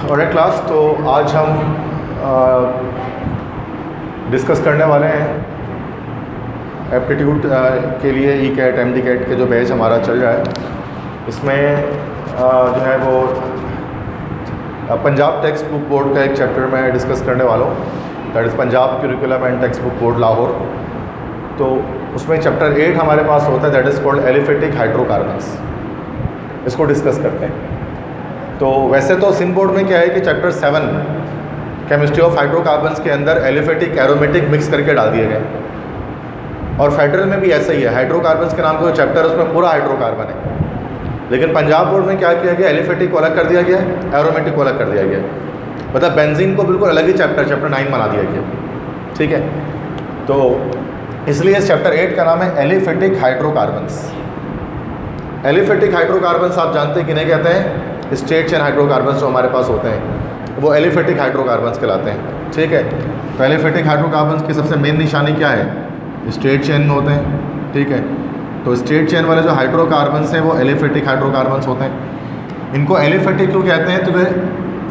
Alright class, तो आज हम डिस्कस करने वाले हैं एप्टीट्यूड के लिए E CAT M D CAT के जो बैच हमारा चल रहा है, इसमें जो है वो पंजाब टेक्स्ट बुक बोर्ड का एक चैप्टर मैं डिस्कस करने वाला हूँ, that is Punjab curriculum and text book board Lahore. तो उसमें चैप्टर 8 हमारे पास होता है, that is called aliphatic hydrocarbons. इसको डिस्कस करते हैं। तो वैसे तो सिंध बोर्ड में क्या है कि चैप्टर 7 केमिस्ट्री ऑफ हाइड्रोकार्बन्स के अंदर एलिफेटिक एरोमेटिक मिक्स करके डाल दिए गए, और फेडरल में भी ऐसा ही है। हाइड्रोकार्बन्स के नाम का जो चैप्टर है उसमें पूरा हाइड्रोकार्बन है, लेकिन पंजाब बोर्ड में क्या किया गया, एलिफेटिक को अलग कर दिया गया, एरोमेटिक को अलग कर दिया गया, मतलब बेंजीन को बिल्कुल अलग ही चैप्टर 9 बना दिया गया। ठीक है, तो इसलिए इस चैप्टर 8 का नाम है एलिफेटिक हाइड्रोकार्बन्स। एलिफेटिक हाइड्रोकार्बन्स आप जानते हैं कि नहीं कहते हैं, स्ट्रेट चेन हाइड्रोकार्बन्स जो हमारे पास होते हैं वो एलिफेटिक हाइड्रोकार्बन्स कहलाते हैं। ठीक है, तो एलिफेटिक हाइड्रोकार्बन्स की सबसे मेन निशानी क्या है, स्ट्रेट चेन में होते हैं। ठीक है, तो स्ट्रेट चेन वाले जो हाइड्रोकार्बन्स हैं वो एलिफेटिक हाइड्रोकार्बन्स होते हैं। इनको एलिफेटिक क्यों कहते हैं, तो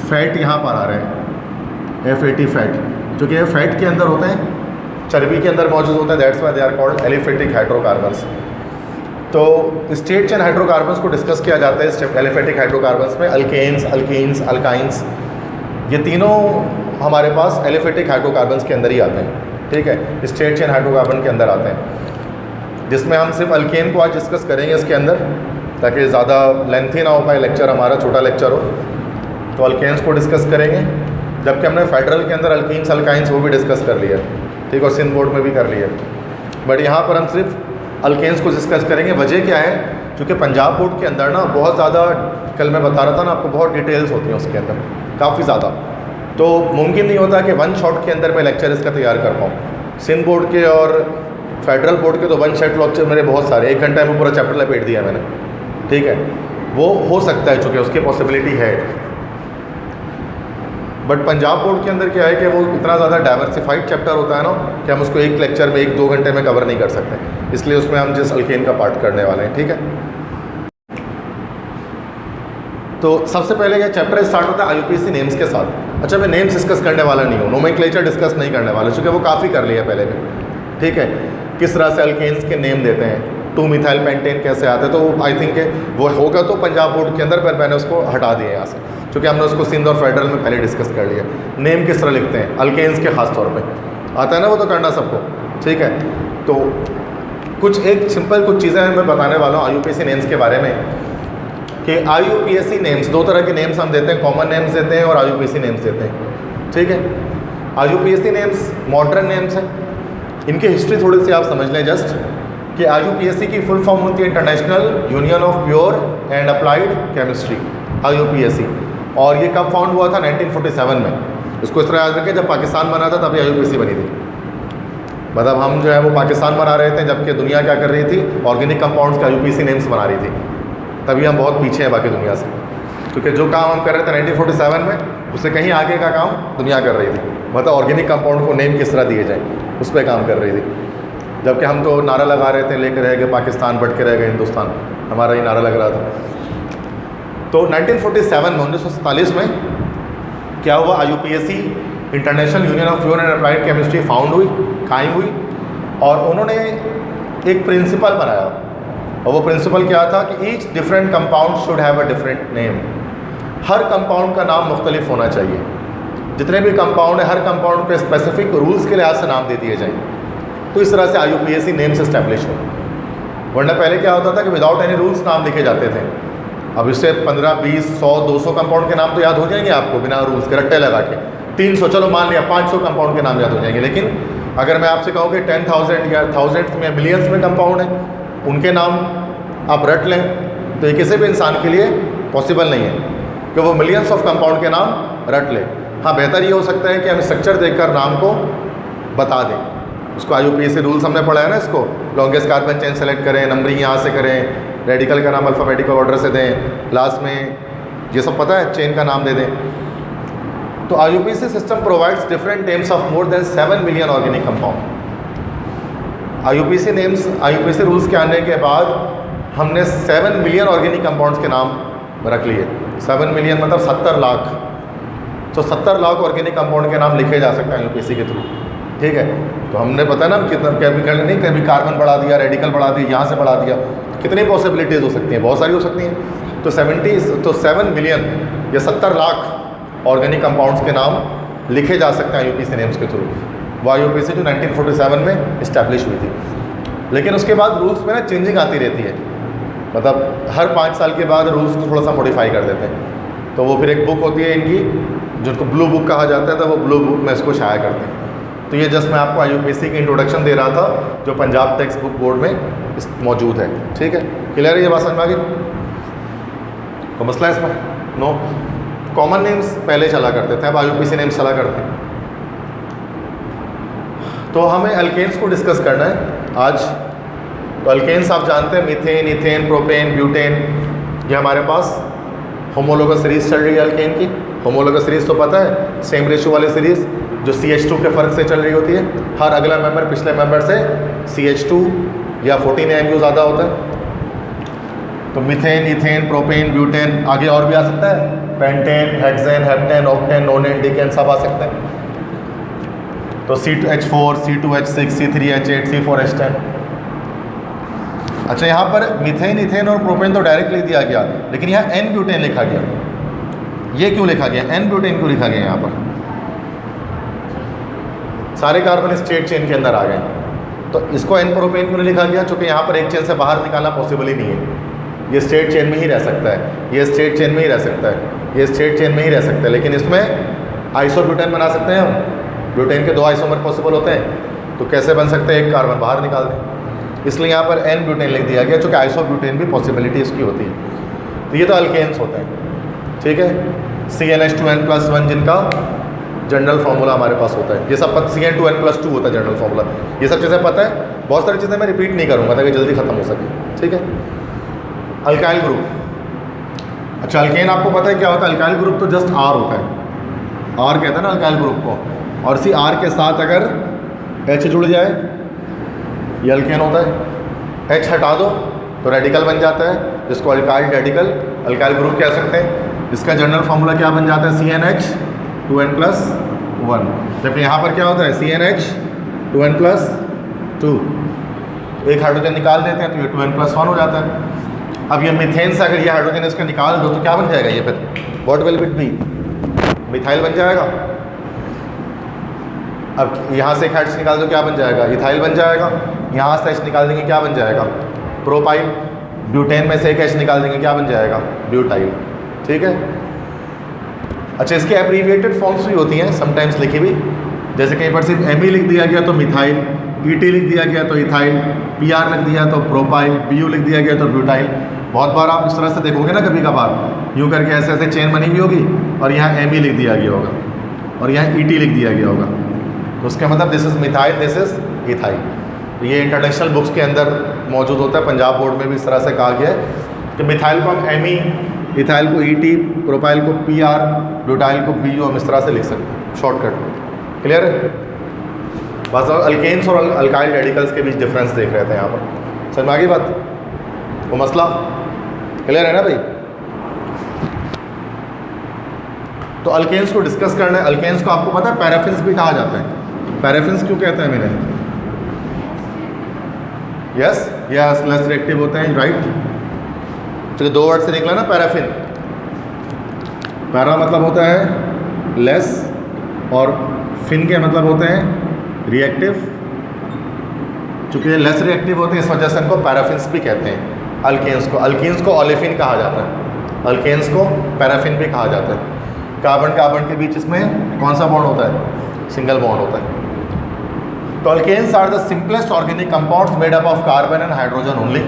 फैट यहाँ पर आ रहे हैं, F80 फैट, जो कि फैट के अंदर होते हैं, चर्बी के अंदर मौजूद होता है, that's why they are called aliphatic hydrocarbons. तो स्ट्रेट चेन हाइड्रोकार्बन्स को डिस्कस किया जाता है इस एलिफेटिक हाइड्रोकार्बन्स में। अल्केन्स, अल्कीन्स, अल्काइंस, ये तीनों हमारे पास एलिफेटिक हाइड्रोकार्बन्स के अंदर ही आते हैं। ठीक है, स्ट्रेट चेन हाइड्रोकार्बन के अंदर आते हैं, जिसमें हम सिर्फ अल्केन को आज डिस्कस करेंगे इसके अंदर, ताकि ज़्यादा लेंथी ना हो पाए लेक्चर, हमारा छोटा लेक्चर हो। तो अल्केन्स को डिस्कस करेंगे, जबकि हमने फेडरल के अंदर अल्कीन्स, अल्काइंस वो भी डिस्कस कर लिया। ठीक, और सिंध बोर्ड में भी कर लिया, बट यहाँ पर हम सिर्फ अल्केन्स को डिस्कस करेंगे। वजह क्या है, क्योंकि पंजाब बोर्ड के अंदर ना बहुत ज़्यादा, कल मैं बता रहा था ना आपको, बहुत डिटेल्स होती हैं उसके अंदर, काफ़ी ज़्यादा, तो मुमकिन नहीं होता कि वन शॉट के अंदर मैं लेक्चर इसका तैयार कर पाऊँ। सिंध बोर्ड के और फेडरल बोर्ड के तो वन शॉट लेक्चर मेरे बहुत सारे, 1 घंटे में पूरा चैप्टर लपेट दिया मैंने। ठीक है, वो हो सकता है, चूँकि उसकी पॉसिबिलिटी है, बट पंजाब बोर्ड के अंदर क्या है कि वो इतना ज़्यादा डाइवर्सिफाइड चैप्टर होता है ना, कि हम उसको एक लेक्चर में 1-2 घंटे में कवर नहीं कर सकते, इसलिए उसमें हम जिस अल्केन का पार्ट करने वाले हैं। ठीक है, तो सबसे पहले यह चैप्टर स्टार्ट होता है IUPAC नेम्स के साथ। अच्छा, मैं नेम्स डिस्कस करने वाला नहीं हूँ, नोमेनक्लेचर डिस्कस नहीं करने वाला, क्योंकि वो काफ़ी कर लिया पहले भी। ठीक है, किस तरह से अल्केन्स के नेम देते हैं, 2-मिथाइल पेंटेन कैसे आते हैं, तो आई थिंक वो होगा तो पंजाब बोर्ड के अंदर, पर मैंने उसको हटा दिया यहाँ से, क्योंकि हमने उसको सिंध और फेडरल में पहले डिस्कस कर लिया। नेम किस तरह लिखते हैं अल्केन्स के, ख़ास तौर पे आता है ना, वो तो करना सबको। ठीक है, तो कुछ एक सिंपल कुछ चीज़ें मैं बताने वाला हूँ IUPAC नेम्स के बारे में, कि IUPAC नेम्स 2 तरह के नेम्स हम देते हैं, कॉमन नेम्स देते हैं और IUPAC नेम्स देते हैं। ठीक है, IUPAC नेम्स मॉडर्न नेम्स हैं, इनकी हिस्ट्री थोड़ी सी आप समझ लें जस्ट, कि IUPAC की फुल फॉर्म होती है international union of pure and applied chemistry, IUPAC, और ये कब फाउंड हुआ था, 1947 में। इसको इस तरह याद रखें, जब पाकिस्तान बना था तभी IUPAC बनी थी, मतलब हम जो है वो पाकिस्तान बना रहे थे, जबकि दुनिया क्या कर रही थी, ऑर्गेनिक कंपाउंड्स का IUPAC नेम्स बना रही थी, तभी हम बहुत पीछे हैं बाकी दुनिया से, क्योंकि जो काम हम कर रहे थे 1947 में, उससे कहीं आगे का काम दुनिया कर रही थी, मतलब ऑर्गेनिक कंपाउंड को नेम किस तरह दिए जाए, उस पर काम कर रही थी। जबकि हम तो नारा लगा रहे थे, लेकर रहेगा पाकिस्तान, बढ़ के रहेगा हिंदुस्तान, हमारा ही नारा लग रहा था। तो 1947 में, 1947 में क्या हुआ, IUPAC international union of pure and applied chemistry found हुई, कायम हुई, और उन्होंने एक प्रिंसिपल बनाया, और वो प्रिंसिपल क्या था कि each different compound should have a different name. Her compound का नाम मुख्तलिफ होना चाहिए, जितने भी कंपाउंड है हर कंपाउंड के स्पेसिफिक रूल्स के लिहाज से नाम दे दिए जाएँ। तो इस तरह से IUPAC नेम्स इस्टेब्लिश हो, वरना पहले क्या होता था कि विदाउट एनी रूल्स नाम लिखे जाते थे। अब इससे 15, 20, 100, 200 कंपाउंड के नाम तो याद हो जाएंगे आपको बिना रूल्स के, रट्टे लगा के 300, चलो मान लिया 500 कंपाउंड के नाम याद हो जाएंगे। लेकिन अगर मैं आपसे कहूँ कि 10,000 या 1000 में, मिलियंस में कंपाउंड है, उनके नाम आप रट लें, तो ये किसी भी इंसान के लिए पॉसिबल नहीं है कि वो मिलियंस ऑफ कंपाउंड के नाम रट ले। हाँ, बेहतर ये हो सकता है कि हम स्ट्रक्चर देखकर नाम को बता दें, उसको IUPAC रूल्स हमने पढ़ा है ना, इसको लॉन्गेस्ट कार्बन चेन सेलेक्ट करें, नंबरिंग यहाँ से करें, रेडिकल का नाम अल्फ़ाबेटिकल ऑर्डर से दें, लास्ट में ये सब पता है, चेन का नाम दे दें। तो IUPAC system provides different names of more than 7 million organic compound. IUPAC rules के आने के बाद हमने 7 मिलियन ऑर्गेनिक कंपाउंड्स के नाम रख लिए। 7 मिलियन मतलब 70 लाख तो 70 लाख ऑर्गेनिक कंपाउंड के नाम लिखे जा सकते हैं यूपीएससी के थ्रू। ठीक है, तो हमने पता ना कितना केमिकल नहीं, कभी कार्बन बढ़ा दिया, रेडिकल बढ़ा दिया, यहाँ से बढ़ा दिया, तो कितनी पॉसिबिलिटीज़ हो सकती हैं, बहुत सारी हो सकती हैं। तो 7 मिलियन या 70 लाख ऑर्गेनिक कंपाउंड्स के नाम लिखे जा सकते हैं यूपीएससी नेम्स के थ्रू। वह यूपीएससी जो 1947 में इस्टेब्लिश हुई थी। लेकिन उसके बाद रूल्स में ना चेंजिंग आती रहती है, मतलब हर 5 साल के बाद रूल्स को थोड़ा सा मॉडिफाई कर देते हैं। तो वो फिर एक बुक होती है इनकी, जिनको ब्लू बुक कहा जाता है, तो वो ब्लू बुक में इसको शाया करते हैं। तो ये जस्ट मैं आपको यूपीएससी की इंट्रोडक्शन दे रहा था, जो पंजाब टेक्स्ट बुक बोर्ड में मौजूद है। ठीक है, क्लियर है ये बात समझ में आ गई? तो मसला है इसमें? नो। कॉमन नेम्स पहले चला करते थे, अब यूपीएससी नेम्स चला करते हैं। तो हमें अल्केन्स को डिस्कस करना है आज। तो अल्केन्स आप जानते हैं, मीथेन, इथेन, प्रोपेन, ब्यूटेन, ये हमारे पास होमोलोगस सीरीज़ चल रही है अल्केन की। होमोलोगस सीरीज़ तो पता है, सेम रेशियो वाली सीरीज़ जो CH2 के फ़र्क से चल रही होती है। हर अगला मेंबर पिछले मेंबर से CH2 या 14 AMU ज़्यादा होता है। तो मीथेन, इथेन, प्रोपेन, ब्यूटेन, आगे और भी आ सकता है, pentane, hexane, heptane, octane, nonane, decane, सब आ सकते हैं। तो C2H4, C2H6, C3H8, C4H10। अच्छा, यहाँ पर मीथेन, इथेन और प्रोपेन तो डायरेक्ट लिख दिया गया, लेकिन यहाँ N ब्यूटेन लिखा गया। ये क्यों लिखा गया? N ब्यूटेन क्यों लिखा गया? यहाँ पर सारे कार्बन स्ट्रेट चेन के अंदर आ गए, तो इसको N प्रोपेन क्यों नहीं लिखा गया? क्योंकि यहाँ पर एक चेन से बाहर निकालना पॉसिबल ही नहीं है। ये स्ट्रेट चेन में ही रह सकता है, ये स्ट्रेट चेन में ही रह सकता है, ये स्ट्रेट चेन में ही रह सकता है। लेकिन इसमें आइसोब्यूटेन बना सकते हैं हम। ब्यूटेन के 2 आइसोमर पॉसिबल होते हैं, तो कैसे बन सकते हैं? एक कार्बन बाहर निकाल दें, इसलिए यहाँ पर N ब्यूटेन लिख दिया गया, चूँकि आइसोब्यूटेन भी पॉसिबिलिटी इसकी होती है। तो ये तो अल्केन्स होते हैं। ठीक है, CnH2n+1 जिनका जनरल फार्मूला हमारे पास होता है। ये सब CN2n+2 होता है जनरल फार्मूला। ये सब चीज़ें पता है, बहुत सारी चीज़ें मैं रिपीट नहीं करूँगा ताकि जल्दी ख़त्म हो सके। ठीक है, अल्काइल ग्रुप। अच्छा, अल्केन आपको पता है क्या होता है? अल्काइल ग्रुप तो जस्ट R होता है, R कहते हैं ना अल्काइल ग्रुप को, और इसी R के साथ अगर H जुड़ जाए, ये अल्केन होता है। H हटा दो तो रेडिकल बन जाता है, जिसको अल्काइल रेडिकल अल्काइल ग्रुप कह सकते हैं। इसका जनरल फार्मूला क्या बन जाता है? CnH2n+1। जबकि यहाँ पर क्या होता है? CnH2n+2। एक हाइड्रोजन निकाल देते हैं तो ये 2n+1 हो जाता है। अब ये मीथेन से अगर ये हाइड्रोजन इसका निकाल दो तो क्या बन जाएगा? ये फिर what will it be? Methyl बन जाएगा। अब यहाँ से एक H निकाल दो, क्या बन जाएगा? इथाइल बन जाएगा। यहाँ से H निकाल देंगे, क्या बन जाएगा? प्रोपाइल। ब्यूटेन में से एक H निकाल देंगे, क्या बन जाएगा? ब्यूटाइल। ठीक है। अच्छा, इसके एब्रीविएटेड फॉर्म्स भी होती हैं समटाइम्स लिखी हुई, जैसे कहीं पर सिर्फ Me लिख दिया गया तो मिथाइल, Et लिख दिया गया तो इथाइल, Pr लिख दिया तो प्रोपाइल, Bu लिख दिया गया तो ब्यूटाइल। बहुत बार आप इस तरह से देखोगे ना, कभी कभार यूँ करके ऐसे ऐसे चेन बनी हुई होगी और यहाँ Me लिख दिया गया होगा और यहाँ Et लिख दिया गया होगा, तो उसका मतलब this is methyl, this is ethyl. ये इंटरनेशनल बुक्स के अंदर मौजूद होता है। पंजाब बोर्ड में भी इस तरह से कहा गया है कि मिथाइल को हम Me, इथाइल को Et, प्रोपाइल को Pr, ब्यूटाइल को Bu, हम इस तरह से लिख सकते हैं शॉर्टकट। क्लियर है? बस अल्केन्स और अल्काइल रेडिकल्स के बीच डिफरेंस देख रहे थे यहाँ पर। समझ में आ गई बात? वो मसला क्लियर है ना भाई? तो अल्केन्स को डिस्कस करना है। अल्केन्स को आपको पता है पैराफिन्स भी कहा जाता है। पैराफिन्स क्यों कहते हैं मैंने? यस यस, लेस रिएक्टिव होते हैं, राइट। तो 2 वर्ड से निकला ना पैराफिन। पैरा मतलब होता है लेस और फिन के मतलब होते हैं रिएक्टिव। चूँकि ये लेस रिएक्टिव होते हैं इस वजह से इनको पैराफिन्स भी कहते हैं। अल्केन्स को ओलेफिन कहा जाता है, अल्केन्स को पैराफिन भी कहा जाता है। कार्बन कार्बन के बीच इसमें कौन सा बॉन्ड होता है? सिंगल बॉन्ड होता है। तो alkanes are the simplest organic compounds made up of carbon and hydrogen only.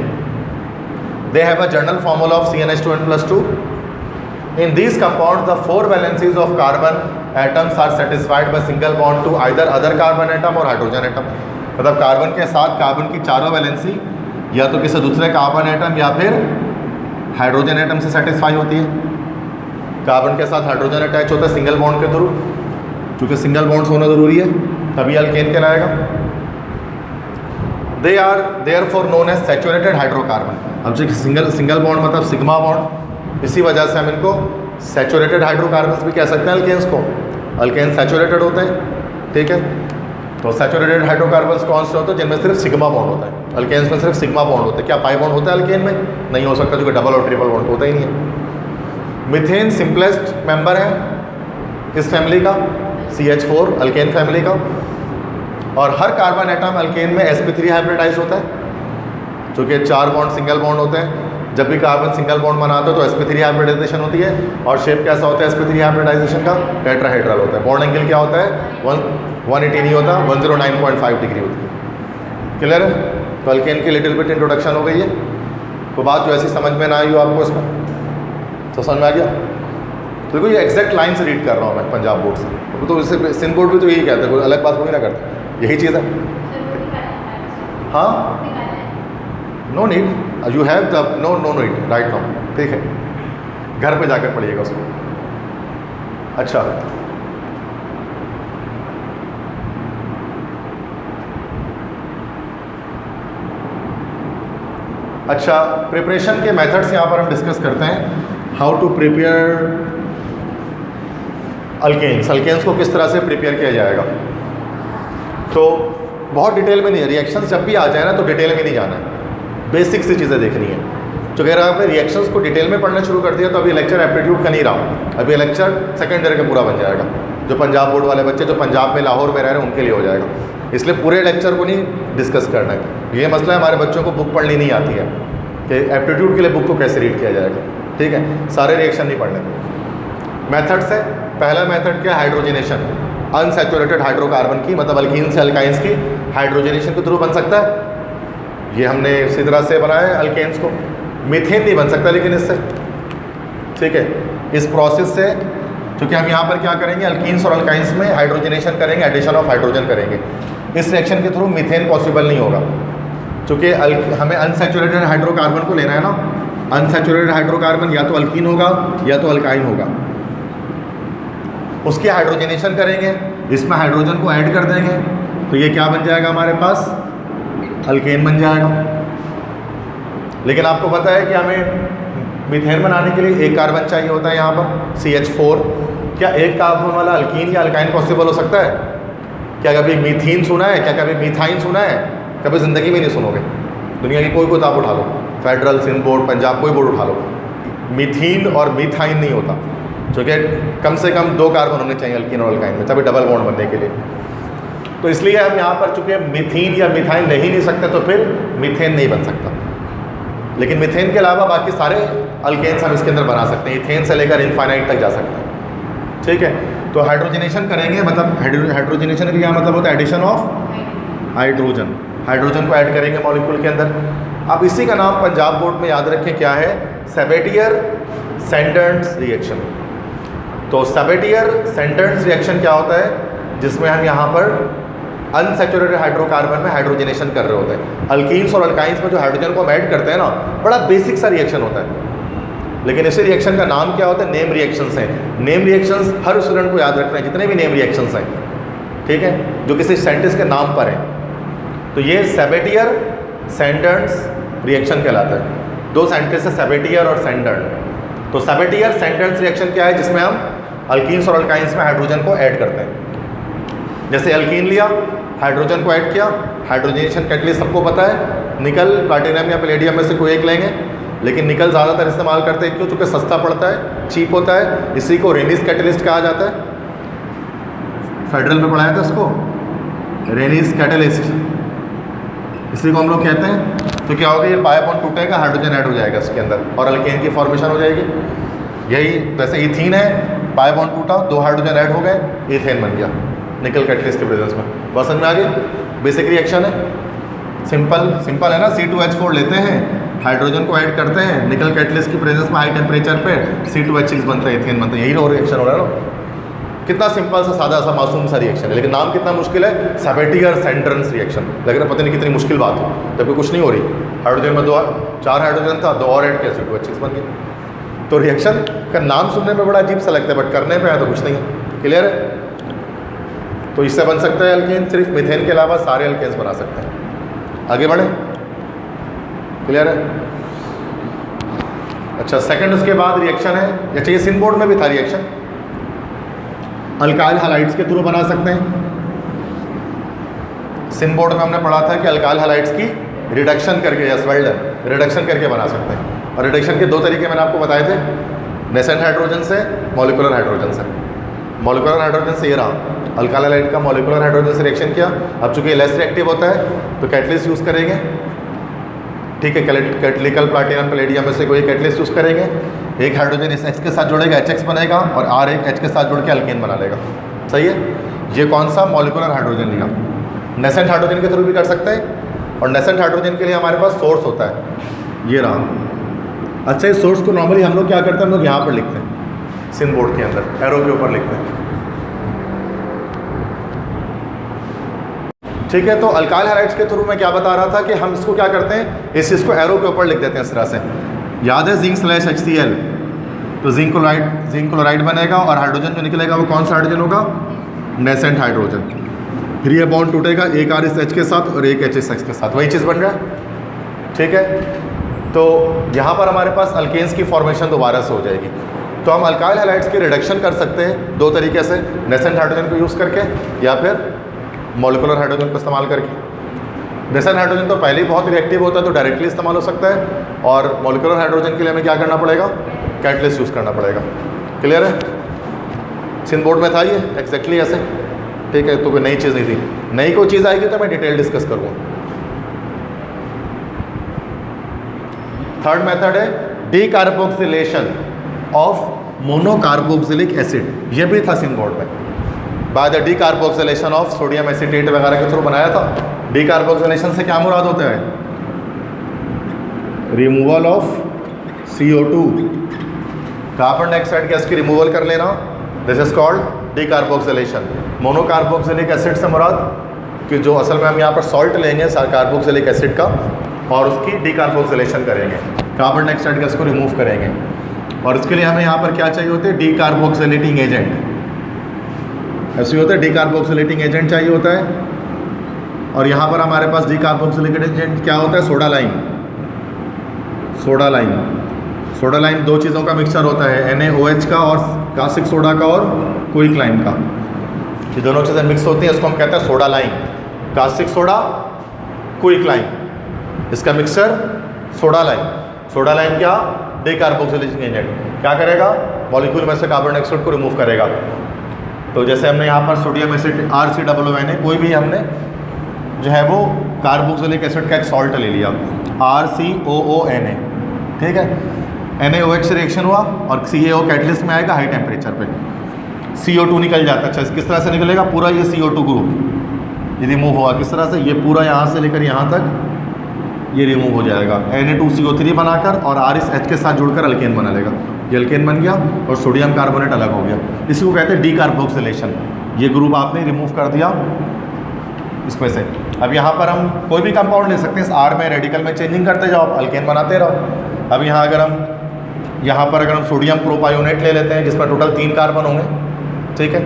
They have a general formula of CnH2n+2. In these compounds, the 4 valencies of carbon atoms are satisfied by single bond to either other carbon atom or hydrogen atom. मतलब carbon के साथ carbon की चारों valency या तो किसी दूसरे carbon atom या फिर हाइड्रोजन एटम से सेटिस्फाई होती है। कार्बन के साथ हाइड्रोजन अटैच होता है सिंगल बॉन्ड के थ्रू, क्योंकि सिंगल बॉन्ड्स होना ज़रूरी है, तभी अल्केन कहलाएगा। They are therefore known as saturated hydrocarbon. अब जो सिंगल बॉन्ड मतलब सिग्मा बॉन्ड, इसी वजह से हम इनको सैचुरेटेड हाइड्रोकार्बन्स भी कह सकते हैं अल्केन्स को, अल्केन सैचुरेटेड होते हैं, ठीक है। तो सैचुरेटेड हाइड्रोकार्बन्स कौन से होते हैं? जिनमें सिर्फ सिग्मा बॉन्ड होता है। अल्केन्स में सिर्फ सिग्मा बॉन्ड होते हैं। क्या पाई बॉन्ड होता है अल्केन में? नहीं हो सकता, क्योंकि डबल और ट्रिपल बॉन्ड होता ही नहीं है। मीथेन सिंपलेस्ट मेंबर है इस फैमिली का, CH4 अल्केन फैमिली का, और हर कार्बन एटम अल्केन में sp3 हाइब्रिडाइज होता है, चूँकि 4 बॉन्ड सिंगल बॉन्ड होते हैं। जब भी कार्बन सिंगल बॉन्ड बनाते हो तो sp3 हाइब्रिडाइजेशन होती है, और शेप कैसा होता है sp3 हाइब्रिडाइजेशन का? टेट्राहेड्रल होता है। बॉन्ड एंगल क्या होता है? 180 नहीं होता, 109.5 डिग्री होती है। क्लियर है? तो अल्केन की लिटिल बिट इंट्रोडक्शन हो गई है। तो बात जो ऐसी समझ में ना आई हो आपको इसमें, तो समझ में आ गया? तो देखो ये एग्जैक्ट लाइन से रीड कर रहा हूँ मैं पंजाब बोर्ड से, तो इससे सिंध बोर्ड भी तो यही कहते हैं, कोई अलग बात कोई ना करते, यही चीज़ है। हाँ, no need, you have the no need right now, ठीक है, घर पे जाकर पढ़िएगा उसको। अच्छा, अच्छा, प्रिपरेशन के मेथड्स यहाँ पर हम डिस्कस करते हैं। How to prepare alkanes, alkanes को किस तरह से प्रिपेयर किया जाएगा। तो बहुत डिटेल में नहीं है, रिएक्शंस जब भी आ जाए ना तो डिटेल में नहीं जाना है, बेसिक सी चीज़ें देखनी है। तो अगर आपने रिएक्शंस को डिटेल में पढ़ना शुरू कर दिया तो अभी लेक्चर एप्टीट्यूड का नहीं रहा, अभी लेक्चर सेकेंड ईयर का पूरा बन जाएगा। जो पंजाब बोर्ड वाले बच्चे जो पंजाब में लाहौर में रह रहे हैं उनके लिए हो जाएगा, इसलिए पूरे लेक्चर को नहीं डिस्कस करना है। ये मसला है, हमारे बच्चों को बुक पढ़नी नहीं आती है कि एप्टीट्यूड के लिए बुक को कैसे रीड किया जाएगा, ठीक है, सारे रिएक्शन नहीं पढ़ने। मेथड्स है, पहला मेथड क्या? हाइड्रोजनेशन, अनसैचुरेटेड हाइड्रोकार्बन की, मतलब अल्कीन से अल्काइंस की हाइड्रोजनेशन के थ्रू बन सकता है। ये हमने इसी तरह से बनाया है अल्केन्स को। मीथेन नहीं बन सकता लेकिन इससे, ठीक है, इस प्रोसेस से, क्योंकि हम यहाँ पर क्या करेंगे, अल्कीन्स और अल्काइंस में हाइड्रोजनेशन करेंगे, एडिशन ऑफ हाइड्रोजन करेंगे। इस रिएक्शन के थ्रू मीथेन पॉसिबल नहीं होगा, क्योंकि हमें अनसैचुरेटेड हाइड्रोकार्बन को लेना है ना। अनसैचुरेटेड हाइड्रोकार्बन या तो अल्कीन होगा या तो अल्काइन होगा, उसकी हाइड्रोजनेशन करेंगे, इसमें हाइड्रोजन को ऐड कर देंगे, तो ये क्या बन जाएगा हमारे पास? अल्केन बन जाएगा। लेकिन आपको पता है कि हमें मीथेन बनाने के लिए एक कार्बन चाहिए होता है यहाँ पर, CH4। क्या एक कार्बन वाला अल्कीन या अल्काइन पॉसिबल हो सकता है? क्या कभी मीथीन सुना है? क्या कभी मीथाइन सुना है? कभी ज़िंदगी में नहीं सुनोगे। दुनिया की कोई किताब उठा लो, फेडरल, सिंध बोर्ड, पंजाब, कोई बोर्ड उठा लो, मीथीन और मीथाइन नहीं होता, क्योंकि कम से कम 2 कार्बन होने चाहिए अल्कीन और अल्काइन में, तभी डबल बॉन्ड बनने के लिए। तो इसलिए हम यहाँ पर चूँकि मीथीन या मीथाइन ले ही नहीं सकते, तो फिर मीथेन नहीं बन सकता। लेकिन मीथेन के अलावा बाकी सारे अल्केन्स हम इसके अंदर बना सकते हैं, इथेन से लेकर इनफाइनाइट तक जा सकते हैं, ठीक है। तो हाइड्रोजनेशन करेंगे, मतलब हाइड्रोजनेशन का क्या मतलब होता है? एडिशन ऑफ हाइड्रोजन, हाइड्रोजन को ऐड करेंगे मॉलिक्यूल के अंदर। अब इसी का नाम पंजाब बोर्ड में याद रखें क्या है? सेबेटियर सेंडर्स रिएक्शन। तो सेबेटियर सेंडर्स रिएक्शन क्या होता है? जिसमें हम यहाँ पर अनसैचुरेटेड हाइड्रोकार्बन में हाइड्रोजनेशन कर रहे होते हैं। अल्कीन्स और अल्काइंस में जो हाइड्रोजन को हम ऐड करते हैं ना, बड़ा बेसिक सा रिएक्शन होता है, लेकिन इसी रिएक्शन का नाम क्या होता है? नेम रिएक्शंस हैं। नेम रिएक्शंस हर स्टूडेंट को याद रखना है, जितने भी नेम रिएक्शंस हैं, ठीक है, जो किसी साइंटिस्ट के नाम पर हैं। तो ये सेबेटियर सेंडर्स रिएक्शन कहलाता है। 2 साइंटिस्ट है, सेबेटियर और सेंडर्ड। तो सेबेटियर सेंडर्स रिएक्शन क्या है? जिसमें हम अल्कीन्स और अल्काइंस में हाइड्रोजन को ऐड करते हैं। जैसे अल्कीन लिया, हाइड्रोजन को ऐड किया, हाइड्रोजनेशन कैटलिस्ट सबको पता है, निकल, प्लैटिनम या पैलेडियम में से कोई एक लेंगे, लेकिन निकल ज़्यादातर इस्तेमाल करते हैं, क्यों? चूँकि सस्ता पड़ता है, चीप होता है, इसी को रेनिस कैटलिस्ट कहा जाता है। फेडरल में पढ़ाया था उसको, रेनिस कैटलिस्ट, इसी को हम लोग कहते हैं। तो क्या होगा? ये पाई बॉन्ड टूटेगा, हाइड्रोजन ऐड हो जाएगा इसके अंदर और अल्केन की फॉर्मेशन हो जाएगी। यही वैसे इथीन है, पाई बॉन्ड टूटा, 2 हाइड्रोजन ऐड हो गए, इथेन बन गया निकल कैटलिस्ट के प्रेजेंस में। बात समझ में आ गई? बेसिक रिएक्शन है, सिंपल है ना। C2H4 लेते हैं, हाइड्रोजन को ऐड करते हैं, निकल कैटलिस्ट की प्रेजेंस में हाई टेम्परेचर पे C2H6 बनता है, इथेन बनता है, यही रिएक्शन हो रहा है ना। कितना सिंपल सा, सादा सा, मासूम सा रिएक्शन है, लेकिन नाम कितना मुश्किल है, सेबेटियर सेंडर्स रिएक्शन। लग रहा है पता नहीं कितनी मुश्किल बात है, जबकि कुछ नहीं हो रही। हाइड्रोजन में 4 हाइड्रोजन था, 2 और ऐड किया, C2H6 बन गया। तो रिएक्शन का नाम सुनने में बड़ा अजीब सा लगता है, बट करने पे है तो कुछ नहीं है। क्लियर है? तो इससे बन सकता है अल्केन, सिर्फ मीथेन के अलावा सारे अल्केन्स बना सकते हैं। आगे बढ़े? क्लियर है? अच्छा, सेकंड उसके बाद रिएक्शन है, अच्छा ये सिन बोर्ड में भी था रिएक्शन, अल्काइल हैलाइड्स के थ्रू बना सकते हैं। सिन बोर्ड में हमने पढ़ा था कि अल्काइल हैलाइड्स की रिडक्शन करके, यस वेल डन, रिडक्शन करके बना सकते हैं। और रिडक्शन के दो तरीके मैंने आपको बताए थे, नेसेंट हाइड्रोजन से, मॉलिक्यूलर हाइड्रोजन से। मॉलिक्यूलर हाइड्रोजन से ये रहा, अल्काइल हैलाइड का मॉलिक्यूलर हाइड्रोजन से रिएक्शन किया। अब चूंकि लेस रिएक्टिव होता है तो कैटलिस्ट यूज़ करेंगे, ठीक है, कैटलिकल प्लैटिनम पैलेडियम में से कोई कैटलिस्ट यूज़ करेंगे। एक हाइड्रोजन इस X के साथ जुड़ेगा, HX बनेगा, और R एक H के साथ जुड़ के अल्केन बना लेगा। सही है, ये कौन सा मॉलिक्यूलर हाइड्रोजन लिया। नेसेंट हाइड्रोजन के थ्रू भी कर सकते हैं, और नेसेंट हाइड्रोजन के लिए हमारे पास सोर्स होता है, ये रहा। अच्छा, इस सोर्स को नॉर्मली हम लोग क्या करते हैं, हम लोग यहाँ पर लिखते हैं, सिन बोर्ड के अंदर एरो के ऊपर लिखते हैं, ठीक है। तो अल्काइल हैलाइड्स के थ्रू मैं क्या बता रहा था कि हम इसको क्या करते हैं, इस चीज़ को एरो के ऊपर लिख देते हैं इस तरह से। याद है जिंक स्लैश HCl, तो जिंक क्लोराइड बनेगा, और हाइड्रोजन जो निकलेगा वो कौन सा हाइड्रोजन होगा, नेसेंट हाइड्रोजन। फिर ये बॉन्ड टूटेगा, एक R इस H के साथ और एक H इस X के साथ, वही चीज़ बन रहा है, ठीक है। तो यहाँ पर हमारे पास अल्केन्स की फॉर्मेशन दोबारा से हो जाएगी। तो हम अल्काइल हैलाइड्स की रिडक्शन कर सकते हैं दो तरीके से, नेसेंट हाइड्रोजन को यूज़ करके या फिर मॉलिक्यूलर हाइड्रोजन को इस्तेमाल करके। नेसेंट हाइड्रोजन तो पहले ही बहुत रिएक्टिव होता है तो डायरेक्टली इस्तेमाल हो सकता है, और मॉलिक्यूलर हाइड्रोजन के लिए हमें क्या करना पड़ेगा, कैटलिस्ट यूज़ करना पड़ेगा। क्लियर है, सिन बोर्ड में था ये एग्जैक्टली ऐसे, ठीक है। तो कोई नई चीज़ नहीं थी, नई कोई चीज़ आएगी तो मैं डिटेल डिस्कस करूँगा। थर्ड मेथड है डीकार्बोक्सिलेशन ऑफ मोनोकार्बोक्सिलिक एसिड, ये भी था सिन बोर्ड में, by the decarboxylation of sodium acetate वगैरह के थ्रू बनाया था। डीकार्बोक्सिलेशन से क्या मुराद होता है, removal of CO2, carbon dioxide gas की रिमूवल कर लेना, this is called decarboxylation. Monocarboxylic acid से मुराद कि जो असल में हम यहाँ पर सॉल्ट लेंगे कार्बोक्सिलिक एसिड का, और उसकी डीकार्बोक्सिलेशन करेंगे, कार्बन डाइऑक्साइड गैस को रिमूव करेंगे। और इसके लिए हमें यहाँ पर क्या चाहिए होते हैं, डीकार्बोक्सिलेटिंग एजेंट, ऐसे होता है, डीकार्बोक्सिलेटिंग एजेंट चाहिए होता है। और यहाँ पर हमारे पास डीकार्बोक्सिलेटिंग एजेंट क्या होता है, सोडा लाइम। सोडा लाइम दो चीज़ों का मिक्सचर होता है, NaOH का और कास्टिक सोडा का और क्विकलाइम का, ये दोनों चीज़ें मिक्स होती हैं, इसको हम कहते हैं soda lime. Caustic soda, quicklime, इसका mixture soda lime. Soda lime क्या, डीकार्बोक्सिलेटिंग एजेंट, क्या करेगा, मॉलिक्यूल में से कार्बन डाइऑक्साइड को रिमूव करेगा। तो जैसे हमने यहाँ पर सोडियम एसिड RCOONA, कोई भी हमने जो है वो कार्बोक्सिलिक एसिड का एक सॉल्ट ले लिया, RCOONA, ठीक है। NaOH से रिएक्शन हुआ और CaO कैटलिस्ट में आएगा हाई टेम्परेचर पे, CO2 निकल जाता है। अच्छा, किस तरह से निकलेगा, पूरा ये CO2 ग्रुप ये रिमूव हुआ, किस तरह से, ये पूरा यहाँ से लेकर यहाँ तक ये रिमूव हो जाएगा, Na2CO3 बनाकर, और R इस H के साथ जुड़कर अल्केन बना लेगा, ये अल्केन बन गया और सोडियम कार्बोनेट अलग हो गया। इसी को कहते हैं डीकार्बोक्सिलेशन। ये ग्रुप आपने रिमूव कर दिया इसमें से। अब यहाँ पर हम कोई भी कंपाउंड ले सकते हैं, इस R में रेडिकल में चेंजिंग करते जाओ, अल्केन बनाते रहो। अब यहाँ अगर हम अगर हम सोडियम प्रोपायोनेट ले लेते हैं जिसमें टोटल 3 कार्बन होंगे, ठीक है,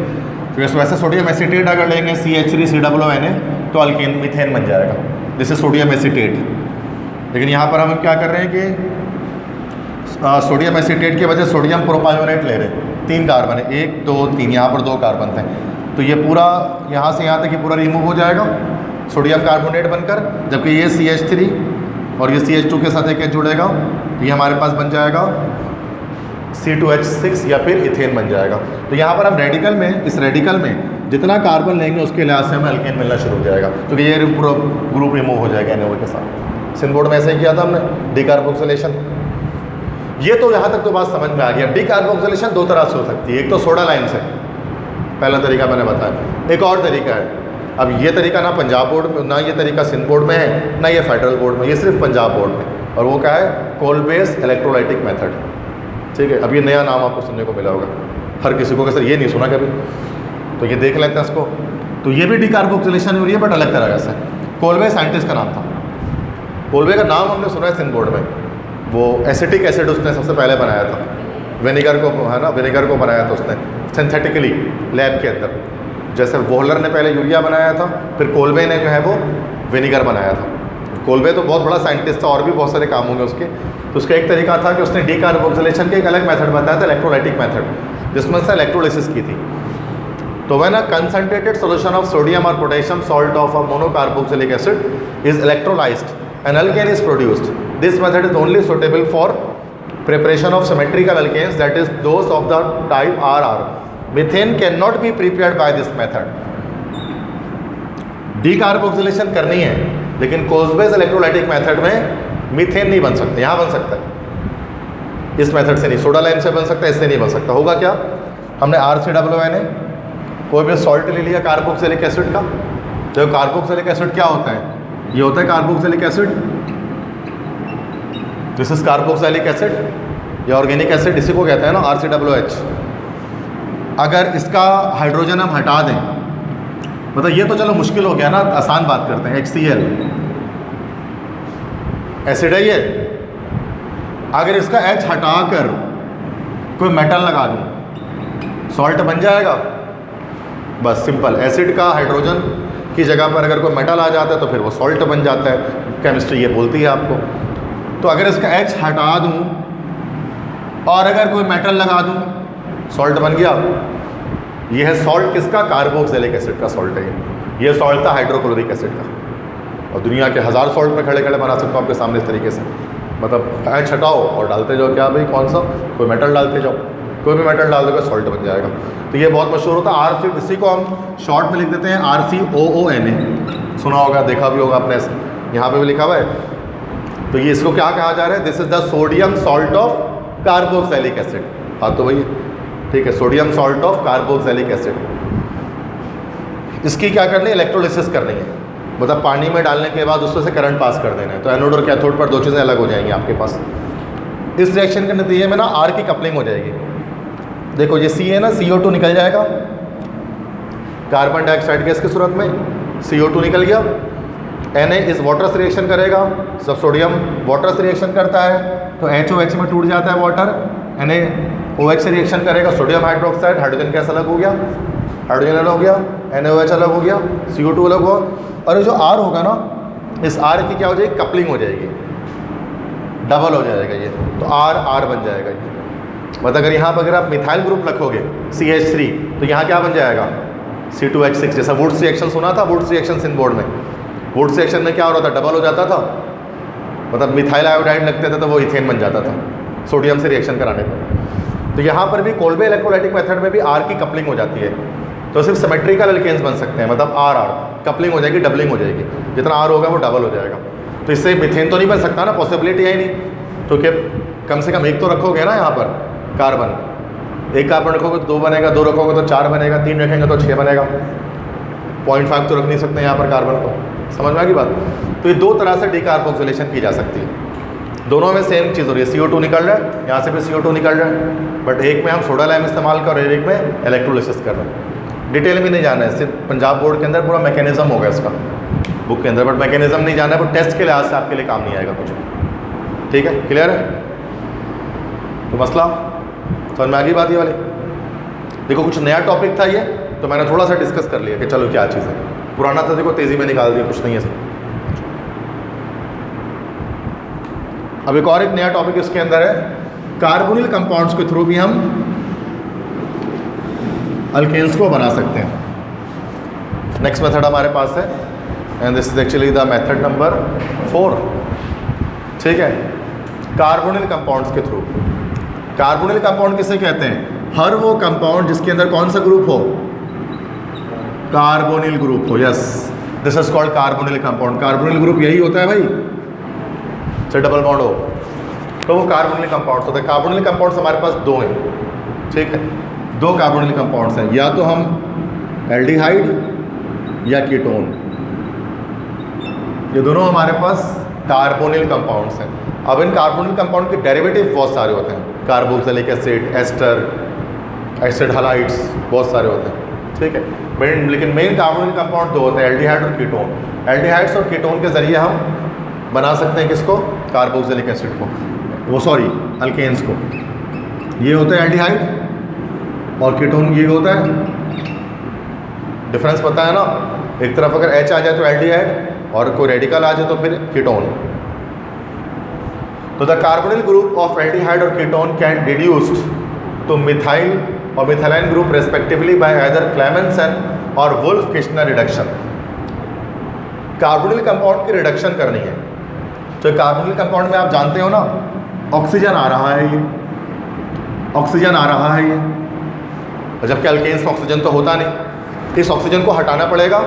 तो इस वैसे सोडियम एसीटेट अगर लेंगे CH3COONA तो अल्केन मीथेन बन जाएगा, जैसे सोडियम एसीटेट। लेकिन यहाँ पर हम क्या कर रहे हैं कि सोडियम एसीटेट के वजह सोडियम प्रोपायोनेट ले रहे हैं, 3 कार्बन है, 1 2 3, यहाँ पर 2 कार्बन थे, तो ये पूरा यहाँ से यहाँ तक ये पूरा रिमूव हो जाएगा सोडियम कार्बोनेट बनकर, जबकि ये CH3 और ये CH2 के साथ एक जुड़ेगा, तो ये हमारे पास बन जाएगा C2H6 या फिर इथेन बन जाएगा। तो यहाँ पर हम रेडिकल में, इस रेडिकल में जितना कार्बन लेंगे उसके लिहाज से हमें अल्केन मिलना शुरू हो जाएगा, क्योंकि ये पूरा ग्रुप रिमूव हो जाएगा NaOH के साथ। सिन बोर्ड में ऐसे ही किया था हमने डीकार्बोक्सिलेशन। ये तो यहाँ तक तो बात समझ में आ गया। डीकार्बोक्सिलेशन 2 तरह से हो सकती है, एक तो सोडा लाइम से, पहला तरीका मैंने बताया, एक और तरीका है। अब ये तरीका ना पंजाब बोर्ड में, ना ये तरीका सिंध बोर्ड में है, ना ये फेडरल बोर्ड में, ये सिर्फ पंजाब बोर्ड में, और वो क्या है, कोल बेस इलेक्ट्रोलाइटिक मेथड, ठीक है। अब ये नया नाम आपको सुनने को मिला होगा, हर किसी को, सर ये नहीं सुना कभी, तो ये देख लेते हैं इसको। तो ये भी डीकार्बोक्सिलेशन हो रही है, बट अलग तरह से। कोलवे साइंटिस्ट का नाम था, कोलवे का नाम हमने सुना है सिंध बोर्ड में, वो एसिटिक एसिड उसने सबसे पहले बनाया था, विनेगर को, है ना, विनेगर को बनाया था उसने सिंथेटिकली लैब के अंदर। जैसे वोहलर ने पहले यूरिया बनाया था, फिर कोलवे ने जो है वो विनेगर बनाया था, कोल्बे तो बहुत बड़ा साइंटिस्ट था, और भी बहुत सारे काम होंगे उसके। तो उसका एक तरीका था कि उसने डीकार्बोक्सिलेशन के एक अलग मेथड बताया था, इलेक्ट्रोलाइटिक मेथड, जिसमें से इलेक्ट्रोलिसिस की थी। तो when a concentrated solution of sodium और potassium salt of a monocarboxylic acid is electrolysed an alkane is produced. This method is only suitable for preparation of symmetrical alkanes, that is those of the type RR. Methane cannot be prepared by this method. Decarboxylation करनी है, लेकिन कोल्बेज electrolytic method में methane नहीं बन सकता। यहाँ बन सकता है, इस मेथड से नहीं। सोडा लाइम से बन सकता है, इससे नहीं बन सकता। होगा क्या, हमने RCOONA कोई भी सॉल्ट ले लिया कार्बोक्सिलिक एसिड का। तो कार्बोक्सिलिक एसिड क्या होता है, ये होता है carboxylic acid, this is carboxylic acid या ऑर्गेनिक एसिड, इसी को कहते हैं ना RCOOH। अगर इसका हाइड्रोजन हम हटा दें, मतलब ये तो चलो मुश्किल हो गया ना, आसान बात करते हैं। HCl एसिड है ये, अगर इसका H हटाकर कोई मेटल लगा दूं, सॉल्ट बन जाएगा। बस सिंपल, एसिड का हाइड्रोजन की जगह पर अगर कोई मेटल आ जाता है तो फिर वो सॉल्ट बन जाता है। केमिस्ट्री ये बोलती है आपको। तो अगर इसका H हटा दूं और अगर कोई मेटल लगा दूं, सॉल्ट बन गया। ये है सॉल्ट किसका, कार्बोक्सिलिक एसिड का सॉल्ट है ये सॉल्ट था हाइड्रोक्लोरिक एसिड का। और दुनिया के 1000 सॉल्ट में खड़े खड़े बना सकता हूँ आपके सामने इस तरीके से। मतलब H हटाओ और डालते जाओ, क्या भाई कौन सा, कोई मेटल डालते जाओ, कोई भी मेटल डाल दोगे सॉल्ट बन जाएगा। तो ये बहुत मशहूर होता है। RC, इसी को हम शॉर्ट में लिख देते हैं RCOONA, सुना होगा, देखा भी होगा आपने, यहाँ पे भी लिखा हुआ है। तो ये इसको क्या कहा जा रहा है, this is the sodium salt of carboxylic acid. हाँ तो वही ठीक है, sodium salt of carboxylic acid. इसकी क्या करनी है, इलेक्ट्रोलिसिस करनी है, मतलब पानी में डालने के बाद उसमें से करंट पास कर देना है। तो एनोड और कैथोड पर दो चीज़ें अलग हो जाएंगी आपके पास। इस रिएक्शन के नतीजे में ना R की कपलिंग हो जाएगी। देखो ये C है ना, CO2 निकल जाएगा कार्बन डाइऑक्साइड गैस की सूरत में, CO2 निकल गया। Na इस वाटर से रिएक्शन करेगा, सब सोडियम वाटर से रिएक्शन करता है तो HOH में टूट जाता है वाटर। NaOH से रिएक्शन करेगा, सोडियम हाइड्रोक्साइड, हाइड्रोजन गैस अलग हो गया, हाइड्रोजन अलग हो गया, NaOH अलग हो गया, CO2 अलग हुआ। और ये जो R होगा ना, इस R की क्या हो जाएगी, कपलिंग हो जाएगी, डबल हो जाएगा ये। तो R बन जाएगा ये। मतलब अगर यहाँ पर अगर आप मिथाइल ग्रुप रखोगे CH3 तो यहाँ क्या बन जाएगा, C2H6। जैसा वुड्स रिएक्शन सुना था, वुड्स रिएक्शन सिन बोर्ड में, वुड्स रिएक्शन में क्या हो रहा था, डबल हो जाता था। मतलब मिथाइल आयोडाइड लगते थे तो वो इथेन बन जाता था सोडियम से रिएक्शन कराने पर। तो यहाँ पर भी कोल्बे इलेक्ट्रोलाइटिक मेथड में भी R की कपलिंग हो जाती है। तो सिर्फ सिमेट्रिकल एल्केन्स बन सकते हैं, मतलब R कपलिंग हो जाएगी, डबलिंग हो जाएगी, जितना R होगा वो डबल हो जाएगा। तो इससे मिथेन तो नहीं बन सकता ना, पॉसिबिलिटी है ही नहीं, क्योंकि कम से कम एक तो रखोगे ना यहाँ पर कार्बन, एक कार्बन रखोगे तो 2 बनेगा, 2 रखोगे तो 4 बनेगा, 3 रखेंगे तो 6 बनेगा। 0.5 तो रख नहीं सकते यहाँ पर कार्बन को, समझ में आ गई बात। तो ये दो तरह से डीकार्बोक्सिलेशन की जा सकती है, दोनों में सेम चीज़ हो रही है। CO2 निकल रहा है, यहाँ से भी CO2 निकल रहा है, बट एक में हम सोडा लाइम इस्तेमाल कर रहे हैं, एक में इलेक्ट्रोलिसिस कर रहे हैं। डिटेल में नहीं जाना है, सिर्फ पंजाब बोर्ड के अंदर पूरा मैकेनिज्म होगा इसका बुक के अंदर, बट मैकेनिज्म नहीं जाना है, बट टेस्ट के लिहाज से आपके लिए काम नहीं आएगा कुछ। ठीक है, क्लियर है? तो मसला समझ में आ गई बात ये वाली। देखो कुछ नया टॉपिक था ये, तो मैंने थोड़ा सा डिस्कस कर लिया कि चलो क्या चीज़ है। पुराना था देखो तेज़ी में निकाल दिया, कुछ नहीं है इसमें। अब एक और एक नया टॉपिक इसके अंदर है, कार्बोनिल कंपाउंड्स के थ्रू भी हम अल्केन्स को बना सकते हैं। नेक्स्ट मेथड हमारे पास है, and this is actually the method number 4। ठीक है, कार्बोनिल कंपाउंड्स के थ्रू। कार्बोनिल कंपाउंड किसे कहते हैं, हर वो कंपाउंड जिसके अंदर कौन सा ग्रुप हो, कार्बोनिल ग्रुप हो। Yes, this is called carbonyl compound. Carbonyl group यही होता है भाई, चाहे डबल बॉन्ड हो तो वो कार्बोनिल कंपाउंड्स होते हैं। कार्बोनिल कंपाउंड्स हमारे पास 2 हैं, ठीक है, 2 कार्बोनिल कंपाउंड्स हैं, या तो हम एल्डिहाइड या कीटोन, ये दोनों हमारे पास कार्बोनिल कंपाउंड्स हैं। अब इन कार्बोनिल कंपाउंड के डेरिवेटिव बहुत सारे होते हैं, कार्बोक्सिलिक एसिड, एस्टर, एसिड हालाइड्स, बहुत सारे होते हैं। ठीक है, लेकिन मेन कार्बोनिल कंपाउंड 2 होते हैं, एल्डिहाइड और कीटोन। एल्डिहाइड्स और कीटोन के ज़रिए हम बना सकते हैं किसको, कार्बोक्सिलिक एसिड को, वो सॉरी अल्केन्स को। ये होता है एल्डिहाइड और कीटोन ये होता है। डिफरेंस पता है ना, एक तरफ अगर H आ जाए तो एल्डिहाइड, और कोई रेडिकल आ जाए तो फिर कीटोन। तो the carbonyl group of aldehyde और ketone can reduced to methyl और methylene group respectively by either Clemmensen और Wolff Kishner reduction. Carbonyl compound की रिडक्शन करनी है। तो कार्बोनिल कंपाउंड में आप जानते हो ना, ऑक्सीजन आ रहा है, ये ऑक्सीजन आ रहा है ये, और जबकि अल्केन्स में ऑक्सीजन तो होता नहीं। इस ऑक्सीजन को हटाना पड़ेगा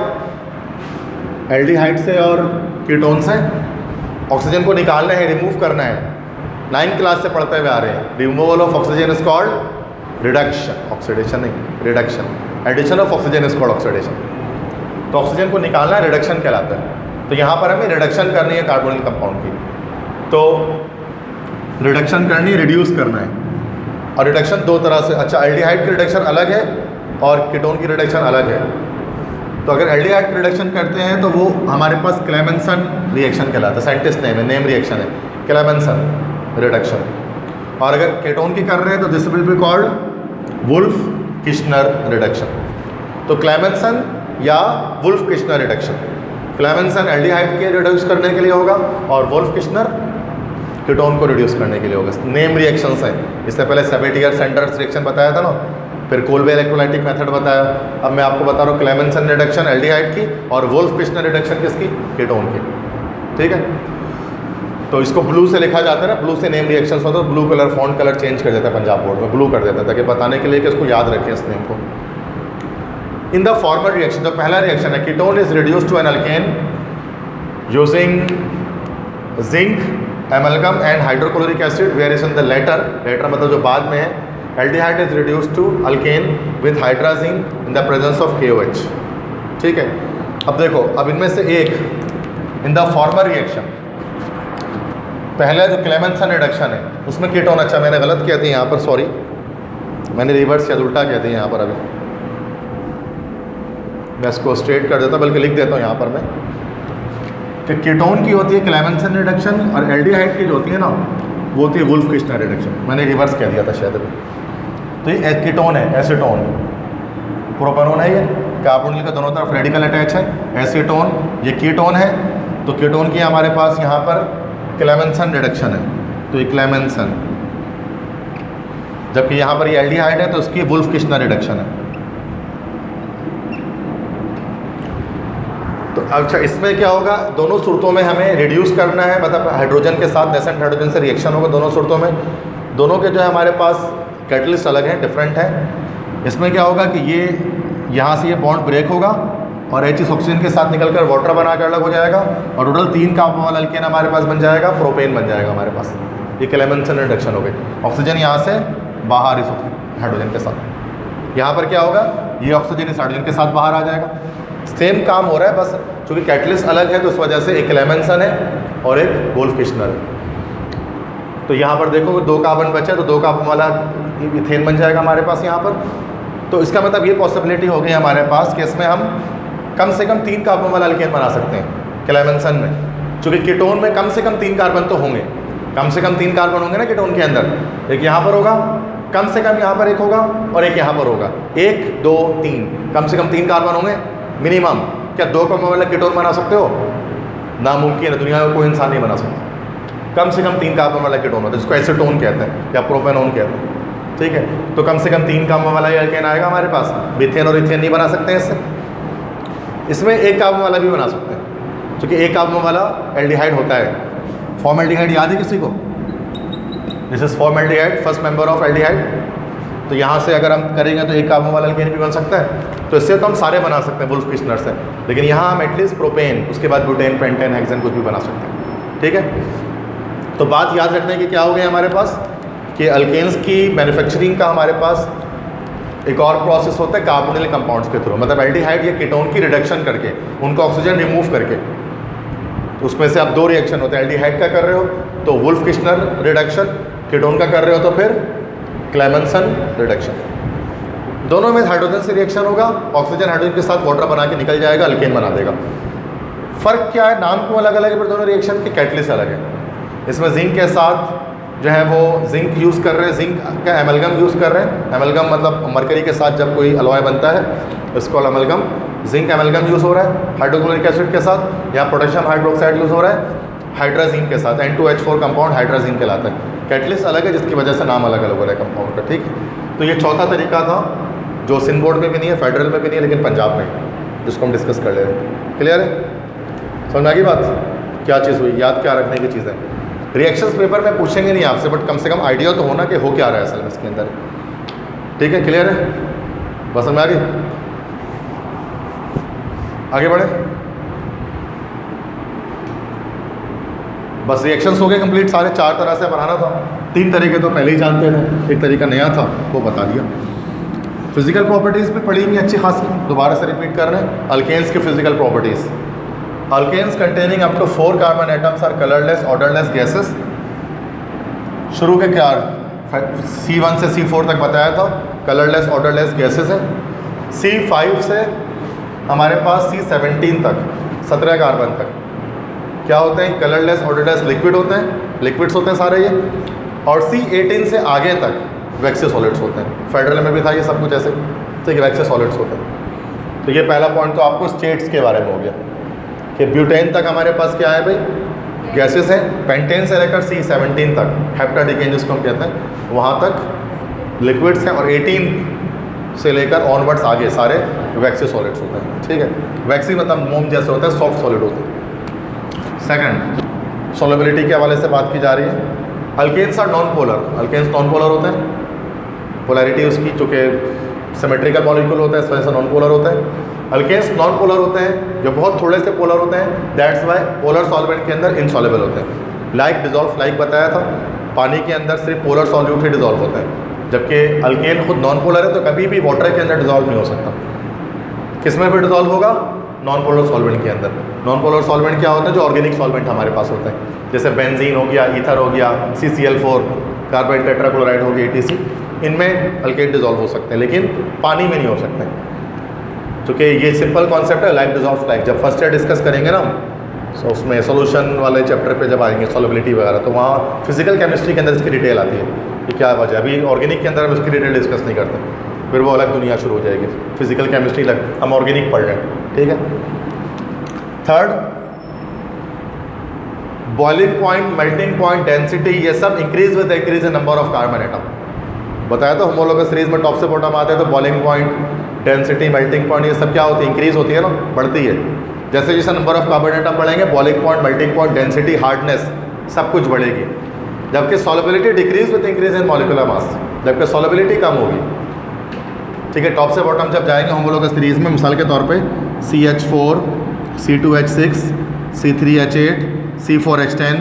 एल्डिहाइड से और कीटोन से, ऑक्सीजन को निकालना है, रिमूव करना है। 9th क्लास से पढ़ते हुए आ रहे हैं। Removal of oxygen is called reduction, oxidation नहीं, reduction. Addition of oxygen is called oxidation. तो ऑक्सीजन को निकालना रिडक्शन कहलाता है। तो यहाँ पर हमें रिडक्शन करनी है कार्बोनिल कंपाउंड की। तो रिडक्शन करनी है, रिड्यूस करना है। और रिडक्शन दो तरह से, अच्छा एल्डिहाइड की रिडक्शन अलग है और कीटोन की रिडक्शन अलग है। तो अगर एल्डिहाइड की रिडक्शन करते हैं तो वो हमारे पास क्लेमेंसन रिएक्शन कहलाता है, साइंटिस्ट नेम है, नेम रिएक्शन है क्लेमेंसन रिडक्शन। और अगर कीटोन की कर रहे हैं तो this will be called Wolff Kishner reduction. तो क्लेमेंसन या Wolff Kishner reduction, Clemmensen aldehyde के रिड्यूस करने के लिए होगा और वुल्फ किश्नर कीटोन को रिड्यूस करने के लिए होगा। नेम रिएक्शंस हैं। इससे पहले सेबेटियर सेंडर्स रिएक्शन बताया था ना, फिर कोल्बे इलेक्ट्रोलाइटिक मेथड बताया। अब मैं आपको बता रहा हूँ क्लेमेंसन रिडक्शन एल्डिहाइड की और वुल्फ किश्नर रिडक्शन किसकी, कीटोन की। ठीक है, तो इसको ब्लू से लिखा जाता है ना, ब्लू से नेम रिएक्शंस होता है। Blue colour font colour change कर देता है पंजाब बोर्ड में, ब्लू कर देता है ताकि बताने के लिए कि इसको याद रखें इस नेम को। इन द फॉर्मल रिएक्शन, जो पहला रिएक्शन है, ketone is reduced to an alkane using zinc amalgam and hydrochloric acid, where is in the latter मतलब जो बाद में है, aldehyde is reduced to alkane with hydrazine in the presence of KOH। ठीक है, अब देखो, अब इनमें से एक इन द फॉर्मल रिएक्शन, पहला जो क्लेमेंसन रिडक्शन है उसमें कीटोन, अच्छा मैंने गलत किया था यहाँ पर, सॉरी मैंने रिवर्स या उल्टा किया था यहाँ पर। अभी मैं इसको स्ट्रेट कर देता, बल्कि लिख देता हूँ यहाँ पर मैं कि कीटोन की होती है क्लेमेंसन रिडक्शन और एल्डिहाइड की जो होती है ना वो होती है वुल्फ किश्नर रिडक्शन। मैंने रिवर्स कह दिया था शायद अभी। तो ये कीटोन है, एसीटोन, प्रोपेनोन है, ये कार्बोनिल का दोनों तरफ रेडिकल अटैच है। एसीटोन ये कीटोन है, तो कीटोन की हमारे पास यहाँ पर क्लेमेंसन रिडक्शन है, तो ये क्लेमेंसन, जबकि यहाँ पर ये एल्डिहाइड है तो उसकी वुल्फ किश्नर रिडक्शन है। तो अच्छा, इसमें क्या होगा, दोनों सूरतों में हमें रिड्यूस करना है, मतलब हाइड्रोजन के साथ नेसेंट हाइड्रोजन से रिएक्शन होगा दोनों सूरतों में। दोनों के जो है हमारे पास कैटलिस्ट अलग है, डिफरेंट है। इसमें क्या होगा कि ये यहाँ से ये बॉन्ड ब्रेक होगा और H ऑक्सीजन के साथ निकलकर वाटर बनाकर अलग हो जाएगा और टोटल 3 कार्बन वाला अल्केन हमारे पास बन जाएगा, प्रोपेन बन जाएगा हमारे पास। ये क्लेमेंसन रिडक्शन हो गई। ऑक्सीजन यहाँ से बाहर इस हाइड्रोजन के साथ, यहाँ पर क्या होगा, ये ऑक्सीजन इस हाइड्रोजन के साथ बाहर आ जाएगा। सेम काम हो रहा है, बस चूँकि कैटलिस्ट अलग है तो उस वजह से एक क्लेमेंसन है और एक वुल्फ किश्नर है। तो यहाँ पर देखो 2 कार्बन बचे तो 2 कार्बन वाला इथेन बन जाएगा हमारे पास यहाँ पर। तो इसका मतलब ये पॉसिबिलिटी हो गई हमारे पास कि इसमें हम कम से कम 3 कार्बन वाला अल्केन बना सकते हैं क्लेमेंसन में, चूँकि कीटोन में कम से कम 3 कार्बन तो होंगे, कम से कम 3 कार्बन होंगे ना कीटोन के अंदर। एक यहाँ पर होगा, कम से कम यहाँ पर एक होगा और एक यहाँ पर होगा, 1 2 3, कम से कम 3 कार्बन होंगे मिनिमम। क्या 2 कार्बन वाला कीटोन बना सकते हो? नामुमकिन है, दुनिया में कोई इंसान नहीं बना सकता। कम से कम 3 कार्बन वाला कीटोन होता है, जिसको एसीटोन कहते हैं या प्रोपेनोन कहते हैं। ठीक है, तो कम से कम 3 कार्बन वाला अल्केन आएगा हमारे पास। मीथेन और इथेन नहीं बना सकते हैं इससे। इसमें 1 कार्बन वाला भी बना सकते हैं, क्योंकि 1 कार्बन वाला एल्डिहाइड होता है। फॉर्मल्डिहाइड याद है किसी को? This is formaldehyde, first member of aldehyde. तो यहाँ से अगर हम करेंगे तो 1 कार्बन वाला अल्केन भी बन सकता है। तो इससे तो हम सारे बना सकते हैं वुल्फ किश्नर से, लेकिन यहाँ हम एटलीस्ट प्रोपेन, उसके बाद ब्यूटेन, पेंटेन, हेक्सेन कुछ भी बना सकते हैं। ठीक है, तो बात याद रखने की क्या हो गई हमारे पास कि अल्केन्स की मैन्युफैक्चरिंग का हमारे पास एक और प्रोसेस होता है कार्बोनिल कंपाउंड्स के थ्रू, मतलब एल्डिहाइड या कीटोन की रिडक्शन करके, उनको ऑक्सीजन रिमूव करके। तो उसमें से आप 2 रिएक्शन होते हैं, एल्डिहाइड का कर रहे हो तो वुल्फ किश्नर रिडक्शन, कीटोन का कर रहे हो तो फिर क्लेमेंसन रिडक्शन। दोनों में हाइड्रोजन से रिएक्शन होगा, ऑक्सीजन हाइड्रोजन के साथ वाटर बना के निकल जाएगा, अल्केन बना देगा। फ़र्क क्या है, नाम क्यों अलग अलग है फिर दोनों रिएक्शन के? कैटलिस्ट अलग है। इसमें जिंक के साथ जो है वो जिंक यूज़ कर रहे हैं, जिंक का एमलगम यूज़ कर रहे हैं। एमलगम मतलब मरकरी के साथ जब कोई अलॉय बनता है इसको एमलगम, जिंक एमलगम यूज़ हो रहा है हाइड्रोक्लोरिक एसिड के साथ, या पोटेशियम हाइड्रोक्साइड यूज़ हो रहा है हाइड्राजीन के साथ, N2H4 कंपाउंड हाइड्राजीन कहलाता है। कैटलिस्ट अलग है जिसकी वजह से नाम अलग अलग हो रहा है कंपाउंड का, ठीक है। तो ये चौथा तरीका था जो सिंध बोर्ड में भी नहीं है, फेडरल में भी नहीं है, लेकिन पंजाब में, जिसको हम डिस्कस कर ले रहे हैं। क्लियर है, समझ में आ गई बात? क्या चीज़ हुई, याद क्या रखने की चीज़ है। रिएक्शंस पेपर में पूछेंगे नहीं आपसे, बट कम से कम आइडिया तो होना कि हो क्या रहा है असल में इसके अंदर, ठीक है। क्लियर है, बस समझ में आ गई, आगे बढ़े। बस रिएक्शंस हो गए कंप्लीट सारे, 4 तरह से बनाना था। 3 तरीके तो पहले ही जानते थे, एक तरीका नया था वो बता दिया। फिजिकल प्रॉपर्टीज़ भी पढ़ी हुई अच्छी खासी, दोबारा से रिपीट कर रहे हैं। अल्केन्स की physical properties, alkanes containing up to 4 carbon atoms are colourless odourless gases. शुरू के क्या C1 से C4 तक बताया था, कलरलेस ऑर्डरलेस गैसेस है। C5 से हमारे पास C17 तक 17 कार्बन तक क्या होते हैं, कलरलेस ऑर्डरलेस लिक्विड होते हैं, लिक्विड्स होते हैं सारे ये। और C18 से आगे तक वैक्सी सॉलिड्स होते हैं। फेडरल में भी था ये सब कुछ ऐसे, ठीक है, वैक्सी सॉलिड्स होते हैं। तो ये पहला पॉइंट तो आपको स्टेट्स के बारे में हो गया कि ब्यूटेन तक हमारे पास क्या है भाई, गैसेस हैं। पेंटेन से लेकर C17 तक हेप्टाडिकेन जिसको हम कहते हैं, वहाँ तक लिक्विड्स हैं। और 18 से लेकर ऑनवर्ड्स आगे सारे वैक्सी सॉलिड्स होते हैं, ठीक है। वैक्सी मतलब मोम जैसे होता है, सॉफ्ट सॉलिड होते हैं। सेकंड, सोलेबिलिटी के हवाले से बात की जा रही है। Alkanes are non polar, alkanes non polar होते हैं, पोलैरिटी उसकी चूँकि सिमेट्रिकल मॉलिक्यूल होता है इस वजह से नॉन पोलर होता है। अल्केन्स नॉन पोलर होते हैं, जो बहुत थोड़े से पोलर होते हैं, दैट्स वाई पोलर सॉल्वेंट के अंदर इनसॉल्युबल होते हैं। लाइक डिजॉल्व, लाइक बताया था, पानी के अंदर सिर्फ पोलर सॉल्यूट ही डिजॉल्व होता है, जबकि अल्केन खुद नॉन पोलर है तो कभी भी वाटर के अंदर डिजॉल्व नहीं हो सकता। किस में भी डिजॉल्व होगा, नॉन पोलर सॉल्वेंट के अंदर। नॉन पोलर सॉल्वेंट क्या होता है, जो ऑर्गेनिक सॉल्वेंट हमारे पास होता है, जैसे बेंजीन हो गया, ईथर हो गया, CCl4, कार्बाइड टेट्राक्लोराइड हो गया, ETC, इनमें अल्केन डिजॉल्व हो सकते हैं, लेकिन पानी में नहीं हो सकते। क्योंकि ये सिंपल कॉन्सेप्ट है, लाइक डिजॉल्व लाइक। जब फर्स्ट ईयर डिस्कस करेंगे ना तो उसमें सोल्यूशन वाले चैप्टर पे जब आएंगे, सोलिबिलिटी वगैरह, तो वहाँ फिजिकल केमिस्ट्री के अंदर इसकी डिटेल आती है कि क्या वजह। अभी ऑर्गेनिक के अंदर हम इसकी डिटेल डिस्कस नहीं करते, फिर वो अलग दुनिया शुरू हो जाएगी। फिजिकल केमिस्ट्री अलग, हम ऑर्गेनिक पढ़ रहे हैं, ठीक है। Third, boiling point, melting point, density, ये सब increase with increase in number of carbon atom. बताया तो होमोलोगस सीरीज में टॉप से बॉटम आते हैं, तो boiling point, density, melting point, ये सब क्या होती है, इंक्रीज होती है ना, बढ़ती है। जैसे जैसे नंबर ऑफ कार्बन एटम बढ़ेंगे, boiling point, melting point, density, hardness, सब कुछ बढ़ेगी। जबकि solubility decrease with increase in molecular mass, जबकि सॉलिबिलिटी कम होगी, ठीक है। टॉप से बॉटम जब जाएंगे होमोलोगस सीरीज में, मिसाल के तौर पे CH4, C2H6, C3H8, C4H10,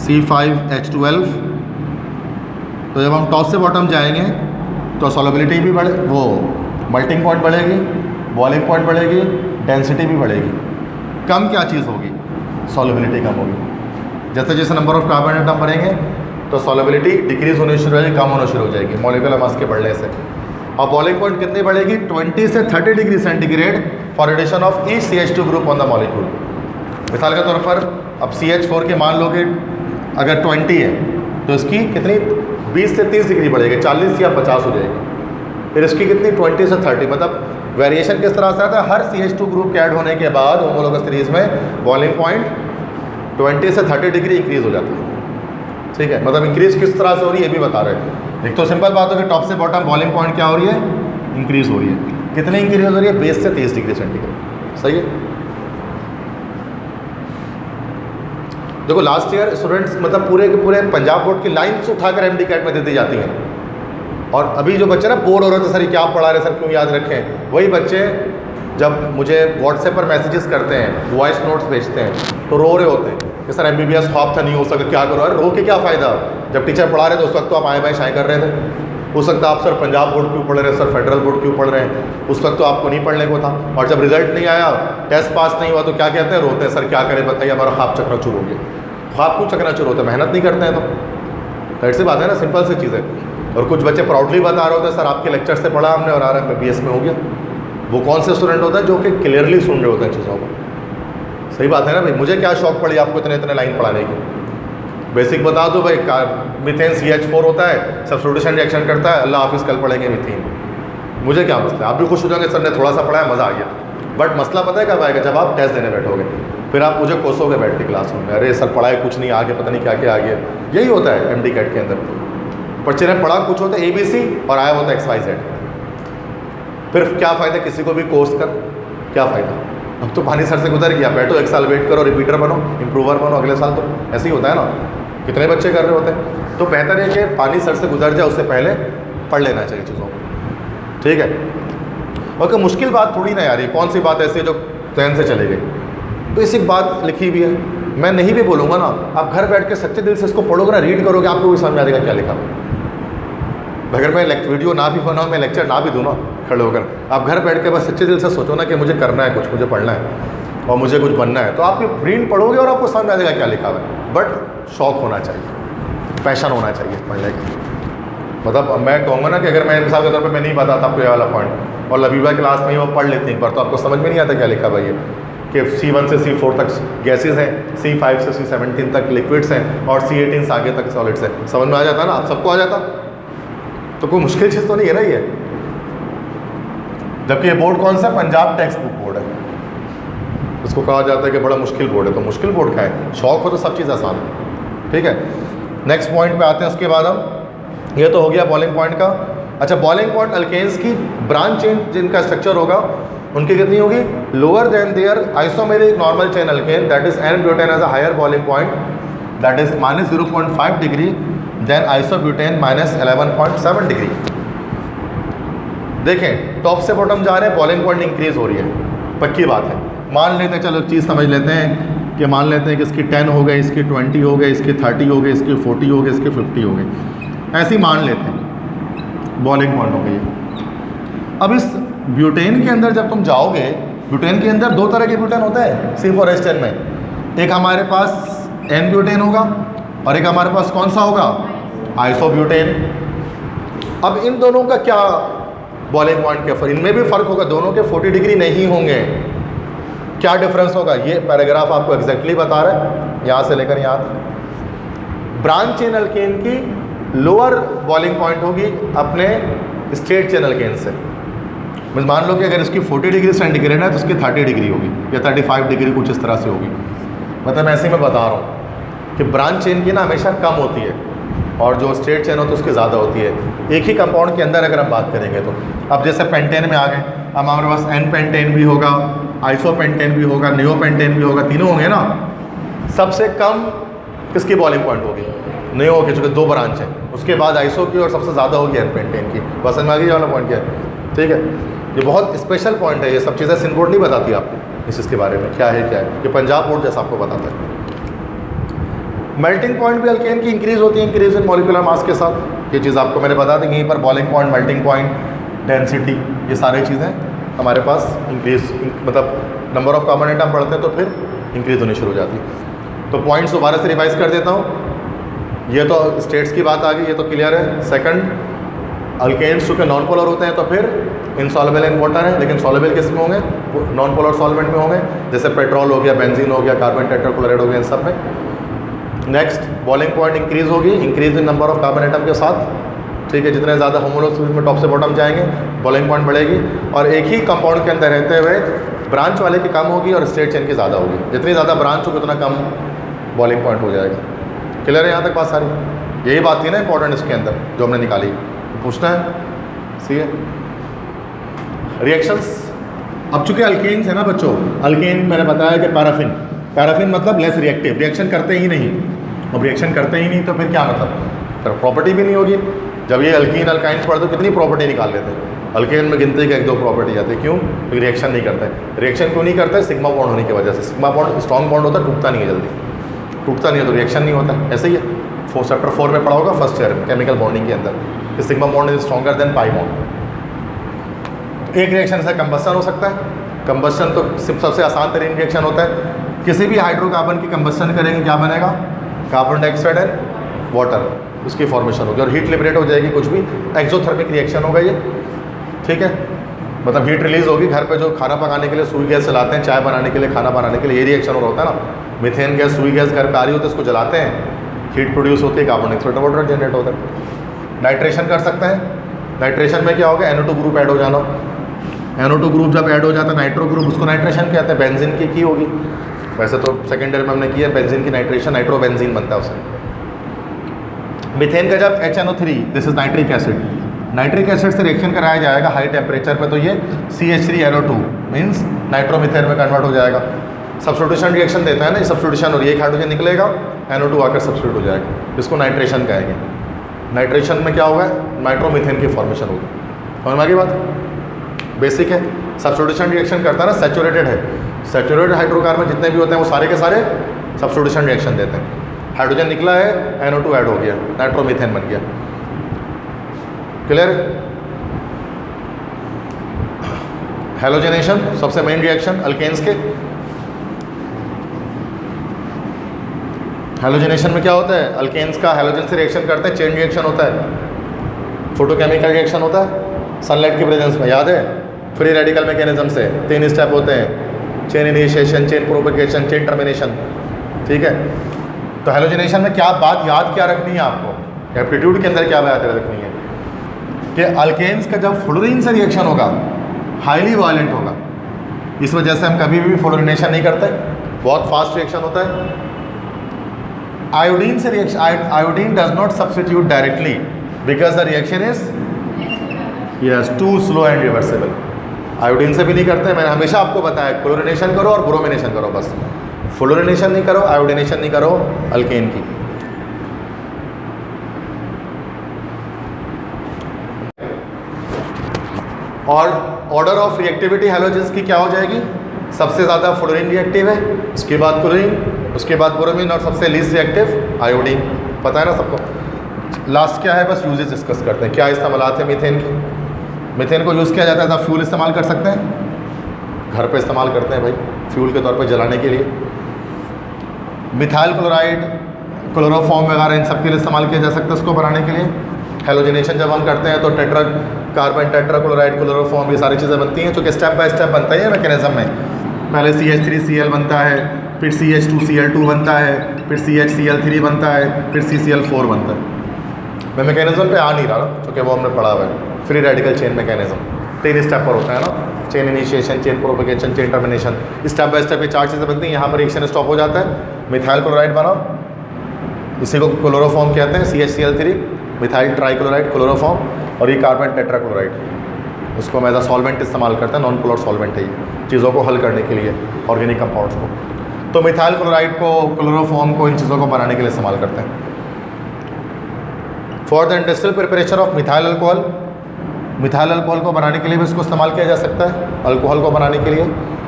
C5H12, तो जब हम टॉप से बॉटम जाएंगे तो सॉलिबिलिटी भी बढ़े, वो मेल्टिंग पॉइंट बढ़ेगी, बॉइलिंग पॉइंट बढ़ेगी, डेंसिटी भी बढ़ेगी। कम क्या चीज़ होगी, सॉलिबिलिटी कम होगी। जैसे जैसे नंबर ऑफ कार्बन एटम बढ़ेंगे तो सॉलिबिलिटी डिक्रीज होनी शुरू हो जाएगी, कम होना शुरू हो जाएगी मॉलिक्यूलर मास के बढ़ने से। और बॉइलिंग पॉइंट कितनी बढ़ेगी, 20 से 30 degree centigrade for addition of each CH2 group on the molecule. मिसाल के तौर पर अब CH4 के मान लो कि अगर 20 है तो इसकी कितनी 20 से 30 डिग्री बढ़ेगी, 40 या 50 हो जाएगी। फिर इसकी कितनी 20 से 30, मतलब वेरिएशन किस तरह से आता है, हर CH2 ग्रुप के ऐड होने के बाद होमोलोगस सीरीज में बॉइलिंग पॉइंट 20 से 30 डिग्री इंक्रीज हो जाती है, ठीक है। मतलब इंक्रीज किस तरह से हो रही है ये भी बता रहे हैं। एक तो सिंपल बात है कि टॉप से बॉटम बॉइलिंग पॉइंट क्या हो रही है, इंक्रीज हो रही है। कितनी इंक्रीज हो रही है, 20 से 30 डिग्री सेंटीग्रेड, सही है। देखो लास्ट ईयर स्टूडेंट्स मतलब पूरे के पूरे पंजाब बोर्ड की लाइन्स उठाकर MD कैट में दे दी जाती हैं, और अभी जो बच्चे ना बोर हो रहे थे, सर क्या पढ़ा रहे सर, क्यों याद रखें, वही बच्चे जब मुझे व्हाट्सएप पर मैसेजेस करते हैं, वॉइस नोट्स भेजते हैं, तो रो रहे होते हैं कि सर MBBS ख्वाब था, नहीं हो सका, क्या करो। अरे रो के क्या फ़ायदा, जब टीचर पढ़ा रहे थे उस वक्त तो आप आए बाएँ शाएँ कर रहे थे, उस वक्त आप सर पंजाब बोर्ड क्यों पढ़ रहे हैं, सर फेडरल बोर्ड क्यों पढ़ रहे हैं, उस वक्त तो आपको नहीं पढ़ने को था। और जब रिजल्ट नहीं आया, टेस्ट पास नहीं हुआ, तो क्या कहते हैं, रोते हैं, सर क्या करें बताइए, हमारा ख्वाब चकनाचूर हो गया। ख्वाब क्यों चकनाचूर होता है, मेहनत नहीं करते हैं तो ऐसी बात है ना, सिंपल सी चीज़ है। और कुछ बच्चे प्राउडली बता रहे होते हैं, सर आपके लेक्चर से पढ़ा हमने और MBBS में हो गया। वो कौन से स्टूडेंट होते हैं जो कि क्लियरली सुन रहे होते हैं चीज़ों को। सही बात है ना भाई, मुझे क्या शौक पड़ी आपको इतने इतने लाइन पढ़ाने की। बेसिक बता दो भाई, मीथेन CH4 होता है, सब्स्टिट्यूशन रिएक्शन करता है, अल्लाह हाफिज़, कल पढ़ेंगे मीथेन। मुझे क्या मसला, आप भी खुश हो जाएंगे, सर ने थोड़ा सा पढ़ा है, मज़ा आ गया, बट मसला पता है कब आएगा, जब आप टेस्ट देने बैठोगे, फिर आप मुझे कोसोगे बैठ के क्लास में, अरे सर पढ़ाए कुछ नहीं, आगे पता नहीं क्या क्या आ गया। यही होता है MD कैट के अंदर, बच्चे ने पढ़ा कुछ होता है ABC और आया होता है XYZ। फिर क्या फ़ायदा किसी को भी कोर्स कर, क्या फ़ायदा? अब तो पानी सर से गुजर गया, बैठो 1 साल वेट करो, रिपीटर बनो, इम्प्रूवर बनो अगले साल। तो ऐसे ही होता है ना, कितने बच्चे कर रहे होते हैं। तो बेहतर है कि पानी सर से गुजर जाए, उससे पहले पढ़ लेना चाहिए चीज़ों को, ठीक है। और कोई मुश्किल बात थोड़ी ना यार, ये कौन सी बात ऐसी है जो जहन से चले गई। तो इसी बात लिखी हुई है, मैं नहीं भी बोलूँगा ना, आप घर बैठ के सच्चे दिल से इसको पढ़ोगे ना, रीड करोगे, आपको भी समझ में आ जाएगा क्या लिखा। अगर मैं वीडियो ना भी बनाऊँ, मैं लेक्चर ना भी दूँ ना खड़े होकर, आप घर बैठ के बस सच्चे दिल से सोचो ना कि मुझे करना है कुछ, मुझे पढ़ना है और मुझे कुछ बनना है, तो आप रीड पढ़ोगे और आपको समझ में आ जाएगा क्या लिखा हुआ है। बट शौक होना चाहिए, पैशन होना चाहिए पढ़ने का। मतलब मैं कहूँगा ना कि अगर मैं मिसाल के तौर पर मैं नहीं बताता आपको ये वाला पॉइंट और लबीबा क्लास में ही वो पढ़ लेते हैं पर, तो आपको समझ में नहीं आता क्या लिखा हुआ है कि C1 से C4 तक गैसेज हैं, C5 से C17 तक लिक्विड्स हैं और C18 से आगे तक सॉलिड्स हैं। समझ में आ जाता ना, आप सबको आ जाता, तो कोई मुश्किल चीज़ तो नहीं है ना ये। जबकि ये बोर्ड कौन सा, पंजाब टेक्स्ट बुक बोर्ड है, उसको कहा जाता है कि बड़ा मुश्किल बोर्ड है। तो मुश्किल बोर्ड का है, शौक हो तो सब चीज़ आसान है, ठीक है। नेक्स्ट पॉइंट पे आते हैं। उसके बाद हम, ये तो हो गया बॉइलिंग पॉइंट का। अच्छा, बॉइलिंग पॉइंट अल्केन्स की ब्रांच चेन जिनका स्ट्रक्चर होगा उनकी कितनी होगी, lower than their isomeric normal chain alkane, that is n butane as a higher boiling point, that is -0.5 degree, then isobutane -11.7 degree. देखें टॉप से बॉटम जा रहे हैं, बॉइलिंग पॉइंट इंक्रीज हो रही है, पक्की बात है। मान लेते हैं, चलो एक चीज़ समझ लेते हैं कि मान लेते हैं कि इसकी 10 हो गई, इसकी 20 हो गई, इसकी 30 हो गई, इसकी 40 हो गई, इसकी 50 हो गई, ऐसे ही मान लेते हैं बॉइलिंग पॉइंट हो गई। अब इस ब्यूटेन के अंदर जब तुम जाओगे, ब्यूटेन के अंदर दो तरह के ब्यूटेन होते हैं C4H10 में, एक हमारे पास N-ब्यूटेन होगा और एक हमारे पास कौन सा होगा, आइसोब्यूटेन। अब इन दोनों का क्या बॉइलिंग पॉइंट के फर्क, इनमें भी फ़र्क होगा, दोनों के 40 डिग्री नहीं होंगे। क्या डिफरेंस होगा, ये पैराग्राफ आपको एग्जैक्टली बता रहा है, यहाँ से लेकर यहाँ तक। ब्रांच चेन अल्केन की लोअर बॉइलिंग पॉइंट होगी अपने स्ट्रेट चेन अल्केन से। मान लो कि अगर इसकी 40 डिग्री सेंटीग्रेड है तो उसकी 30 डिग्री होगी या 35 डिग्री, कुछ इस तरह से होगी। मतलब ऐसे मैं बता रहा हूँ कि ब्रांच चेन की ना हमेशा कम होती है और जो स्ट्रेट चेन होती है उसकी ज़्यादा होती है, एक ही कंपाउंड के अंदर अगर हम बात करेंगे तो। अब जैसे पेंटेन में आ गए, अब हमारे पास N-पेंटेन भी होगा, आइसोपेंटेन भी होगा, नियोपेंटेन भी होगा, तीनों होंगे ना। सबसे कम किसकी बॉइलिंग पॉइंट होगी, नियो की, चूँकि 2 ब्रांच है, उसके बाद आइसो की और सबसे ज़्यादा होगी N-पेंटेन की। बस में आ गई वाला पॉइंट क्या है, ठीक है। ये बहुत स्पेशल पॉइंट है, ये सब चीज़ें सिंध बोर्ड नहीं बताती आपको इस चीज़ के बारे में क्या है, ये पंजाब बोर्ड जैसा आपको बताता है। मेल्टिंग पॉइंट भी अल्केन की इंक्रीज होती है, इंक्रीज इन मॉलिक्यूलर मास के साथ। ये चीज़ आपको मैंने बता दी, यहीं पर boiling point, melting point, density, ये सारी चीज़ें हमारे पास इंक्रीज, मतलब नंबर ऑफ कार्बन एटम बढ़ते हैं तो फिर इंक्रीज होनी शुरू हो जाती है। तो पॉइंट्स दोबारा से रिवाइज कर देता हूँ। ये तो स्टेट्स की बात आ गई, ये तो क्लियर है। सेकंड, अल्केन्स चूँकि नॉन पोलर होते हैं तो फिर इनसॉल्युबल इन वाटर है, लेकिन सॉल्युबल किस में होंगे, नॉन पोलर सॉल्वेंट में होंगे, जैसे पेट्रोल हो गया, बेंजीन हो गया, कार्बन टेट्राक्लोराइड हो गया, इन सब में। नेक्स्ट, बॉइलिंग पॉइंट इंक्रीज होगी, increase in number of carbon atom के साथ, ठीक है। जितने ज़्यादा होमोलोग्स में टॉप से बॉटम जाएंगे, बॉइलिंग पॉइंट बढ़ेगी, और एक ही कंपाउंड के अंदर रहते हुए ब्रांच वाले की कम होगी और स्ट्रेट चेन की ज़्यादा होगी। जितनी ज़्यादा ब्रांच होगी उतना कम बॉइलिंग पॉइंट हो जाएगा। क्लियर है यहाँ तक बात सारी? यही बात थी ना इंपॉर्टेंट इसके अंदर जो हमने निकाली, पूछना है, सही है। रिएक्शंस, अब चूँकि अल्केन्स है ना बच्चों, अल्केन मैंने बताया कि पैराफिन, पैराफिन मतलब लेस रिएक्टिव, रिएक्शन करते ही नहीं। अब रिएक्शन करते ही नहीं तो फिर क्या मतलब, फिर प्रॉपर्टी भी नहीं होगी। जब ये अल्कीन अल्काइन पढ़ दो कितनी प्रॉपर्टी निकाल लेते हैं, अल्केन में गिनते कि 1-2 प्रॉपर्टी आती है। क्यों? क्योंकि रिएक्शन नहीं करता है। रिएक्शन क्यों नहीं करता है? सिग्मा बॉन्ड होने की वजह से। सिग्मा बॉन्ड स्ट्रॉन्ग बॉन्ड होता है, टूटता नहीं है जल्दी, टूटता नहीं है तो रिएक्शन नहीं होता। ऐसे ही है, चैप्टर 4 में पढ़ा होगा फर्स्ट ईयर में केमिकल बॉन्डिंग के अंदर कि sigma bond is stronger than pi bond. एक रिएक्शन से कंबस्शन हो सकता है, कंबस्शन तो सबसे आसान तरीन रिएक्शन होता है। किसी भी हाइड्रोकार्बन की कंबस्शन करेंगे क्या बनेगा, कार्बन डाइऑक्साइड एंड वाटर, उसकी फॉर्मेशन होगी और हीट लिबरेट हो जाएगी। कुछ भी एक्सोथर्मिक रिएक्शन होगा ये, ठीक है। मतलब हीट रिलीज होगी। घर पे जो खाना पकाने के लिए सुई गैस चलाते हैं, चाय बनाने के लिए, खाना बनाने के लिए, ये रिएक्शन हो रहा होता है ना। मीथेन गैस, सुई गैस घर पे आ रही होती है, उसको जलाते हैं, हीट प्रोड्यूस होती है, कार्बन डाइऑक्साइड वाटर जनरेट होता है। नाइट्रेशन कर सकते हैं, नाइट्रेशन में क्या होगा, NO2 ग्रुप ऐड हो जाना, NO2 ग्रुप जब ऐड हो जाता है नाइट्रो ग्रुप, उसको नाइट्रेशन कहते हैं। बेंजीन की होगी, वैसे तो सेकेंडरी में हमने किया बेंजीन की नाइट्रेशन, नाइट्रोबेंजीन बनता है उससे। मीथेन का जब HNO3, this is nitric acid, nitric acid से रिएक्शन कराया जाएगा हाई टेम्परेचर पे, तो ये CH3NO2 मीन्स नाइट्रोमीथेन में कन्वर्ट हो जाएगा। सब्स्टिट्यूशन रिएक्शन देता है ना, सब्स्टिट्यूशन और एक हाइड्रोजन निकलेगा, NO2 आकर सब्स्टिट्यूट हो जाएगा, इसको नाइट्रेशन कहेंगे। नाइट्रेशन में क्या होगा, नाइट्रोमीथेन की फॉर्मेशन होगी। समझ में आ गई बात, बेसिक है। सब्स्टिट्यूशन रिएक्शन करता है ना, सैचुरेटेड है, सैचुरेटेड हाइड्रोकार्बन जितने भी होते हैं वो सारे के सारे सब्स्टिट्यूशन रिएक्शन देते हैं। हाइड्रोजन निकला है, NO2 ऐड हो गया, नाइट्रोमीथेन बन गया। क्लियर? हैलोजनेशन सबसे मेन रिएक्शन अल्केन्स के। हैलोजनेशन में क्या होता है, अल्केन्स का हैलोजन से रिएक्शन करते हैं, चेन रिएक्शन होता है, फोटोकेमिकल रिएक्शन होता है सनलाइट की प्रेजेंस में, याद है? फ्री रेडिकल मैकेनिज्म से 3 स्टेप होते हैं, chain initiation, chain propagation, chain termination. ठीक है, तो हैलोजनेशन में क्या बात याद क्या रखनी है आपको, एप्टीट्यूड के अंदर क्या बात रखनी है कि अल्केन्स का जब फ्लोरीन से रिएक्शन होगा हाईली वायलेंट होगा। इस वजह से हम कभी भी फ्लोरिनेशन नहीं करते, बहुत फास्ट रिएक्शन होता है। आयोडीन से reaction, iodine does not substitute directly because the reaction is yes too slow and reversible. Iodine से भी नहीं करते, मैंने हमेशा आपको बताया क्लोरिनेशन करो और ब्रोमिनेशन करो, बस फ्लोरिनेशन नहीं करो, आयोडीनेशन नहीं करो अल्केन की। और ऑर्डर ऑफ रिएक्टिविटी हैलोजेंस की क्या हो जाएगी, सबसे ज़्यादा फ्लोरीन रिएक्टिव है, उसके बाद क्लोरीन, उसके बाद ब्रोमीन और सबसे लीस्ट रिएक्टिव आयोडीन। पता है ना सबको। लास्ट क्या है, बस यूजेस डिस्कस करते हैं। क्या इस्तेमालात है मीथेन के। मीथेन को यूज़ किया जाता है एज फ्यूल, इस्तेमाल कर सकते हैं, घर पे इस्तेमाल करते हैं भाई फ्यूल के तौर पे जलाने के लिए। मिथाइल क्लोराइड, क्लोरोफॉर्म वगैरह इन सब के लिए इस्तेमाल किया जा सकता है उसको बनाने के लिए। हैलोजनेशन जब हम करते हैं तो tetra carbon, tetra chloride, chloroform, ये सारी चीज़ें बनती हैं, जो कि स्टेप बाय स्टेप बनता है मैकेनिज्म में। पहले CH3Cl बनता है, फिर CH2Cl2 बनता है, फिर CHCl3 बनता है, फिर CCl4 बनता है। मैं मैकेनिज्म पे आ नहीं रहा क्योंकि वो हमने पढ़ा हुआ है। Free radical chain mechanism 3 step पर होता है ना, chain initiation, chain propagation, chain termination. Step by step ये 4 चीज़ें बनती हैं। यहाँ पर रिएक्शन स्टॉप हो जाता है, मिथाइल क्लोराइड बनाओ, इसी को क्लोरोफॉर्म कहते हैं, CHCl3, मिथाइल ट्राइक्लोराइड, क्लोरोफॉर्म, और ये कार्बन टेट्राक्लोराइड, उसको हम एज अ सॉल्वेंट इस्तेमाल करते हैं, नॉन पोलर सॉल्वेंट है ये, चीज़ों को हल करने के लिए, ऑर्गेनिक कंपाउंड्स को। तो मिथाइल क्लोराइड को, क्लोरोफॉर्म को, इन चीज़ों को बनाने के लिए इस्तेमाल करते हैं। For the industrial preparation of methyl alcohol, methyl alcohol को बनाने के लिए भी इसको इस्तेमाल किया जा सकता है। अल्कोहल को बनाने के लिए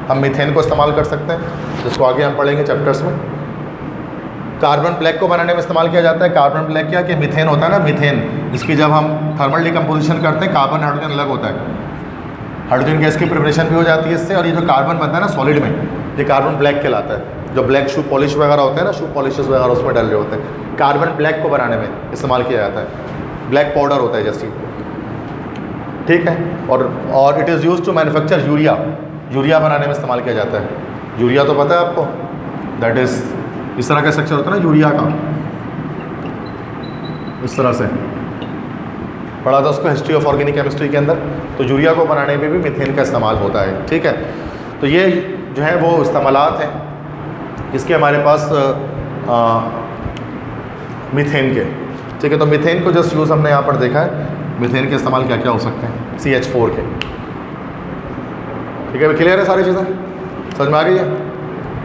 हम मीथेन को इस्तेमाल कर सकते हैं, जिसको आगे हम पढ़ेंगे चैप्टर्स में। कार्बन ब्लैक को बनाने में इस्तेमाल किया जाता है। कार्बन ब्लैक क्या कि मीथेन होता है ना, मीथेन, इसकी जब हम थर्मल डिकम्पोजिशन करते हैं कार्बन हाइड्रोजन अलग होता है, हाइड्रोजन गैस की प्रिपरेशन भी हो जाती है इससे, और ये जो कार्बन बनता है ना सॉलिड में, ये कार्बन ब्लैक कहलाता है। जो ब्लैक शू पॉलिश वगैरह होते हैं ना, शू पॉलिशेस वगैरह उसमें डल रहे होते हैं, कार्बन ब्लैक को बनाने में इस्तेमाल किया जाता है। ब्लैक पाउडर होता है जैसे, ठीक है। और it is use to manufacture urea, urea बनाने में इस्तेमाल किया जाता है। यूरिया तो पता है आपको, दैट इज़ इस तरह का स्ट्रक्चर होता है ना यूरिया का, इस तरह से पढ़ा था उसको हिस्ट्री ऑफ ऑर्गेनिक केमिस्ट्री के अंदर। तो यूरिया को बनाने में भी मीथेन का इस्तेमाल होता है, ठीक है। तो ये जो है वो इस्तेमालात हैं इसके हमारे पास मीथेन के, ठीक है। तो मीथेन को जस्ट यूज़ हमने यहाँ पर देखा है, मीथेन के इस्तेमाल क्या क्या हो सकते हैं, CH4 के, ठीक है। क्लियर है सारी चीज़ें, समझ में आ गई है।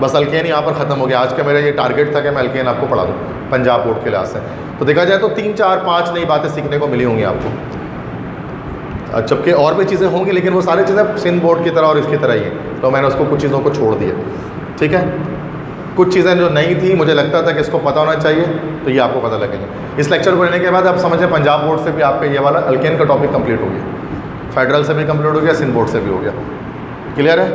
बस अल्केन यहाँ पर ख़त्म हो गया। आज का मेरा ये टारगेट था कि मैं अल्केन आपको पढ़ा दूँ पंजाब बोर्ड के लिहाज से। तो देखा जाए तो 3, 4, 5 नई बातें सीखने को मिली होंगी आपको, जबकि और भी चीज़ें होंगी, लेकिन वो सारी चीज़ें सिंध बोर्ड की तरह और इसकी तरह ही है। तो मैंने उसको कुछ चीज़ों को छोड़ दिया, ठीक है। कुछ चीज़ें जो नहीं थी, मुझे लगता था कि इसको पता होना चाहिए, तो ये आपको पता लगेगा। इस लेक्चर को लेने के बाद आप समझें पंजाब बोर्ड से भी आपका ये वाला अल्केन का टॉपिक कंप्लीट हो गया, फेडरल से भी कंप्लीट हो गया, सिंध बोर्ड से भी हो गया। क्लियर है।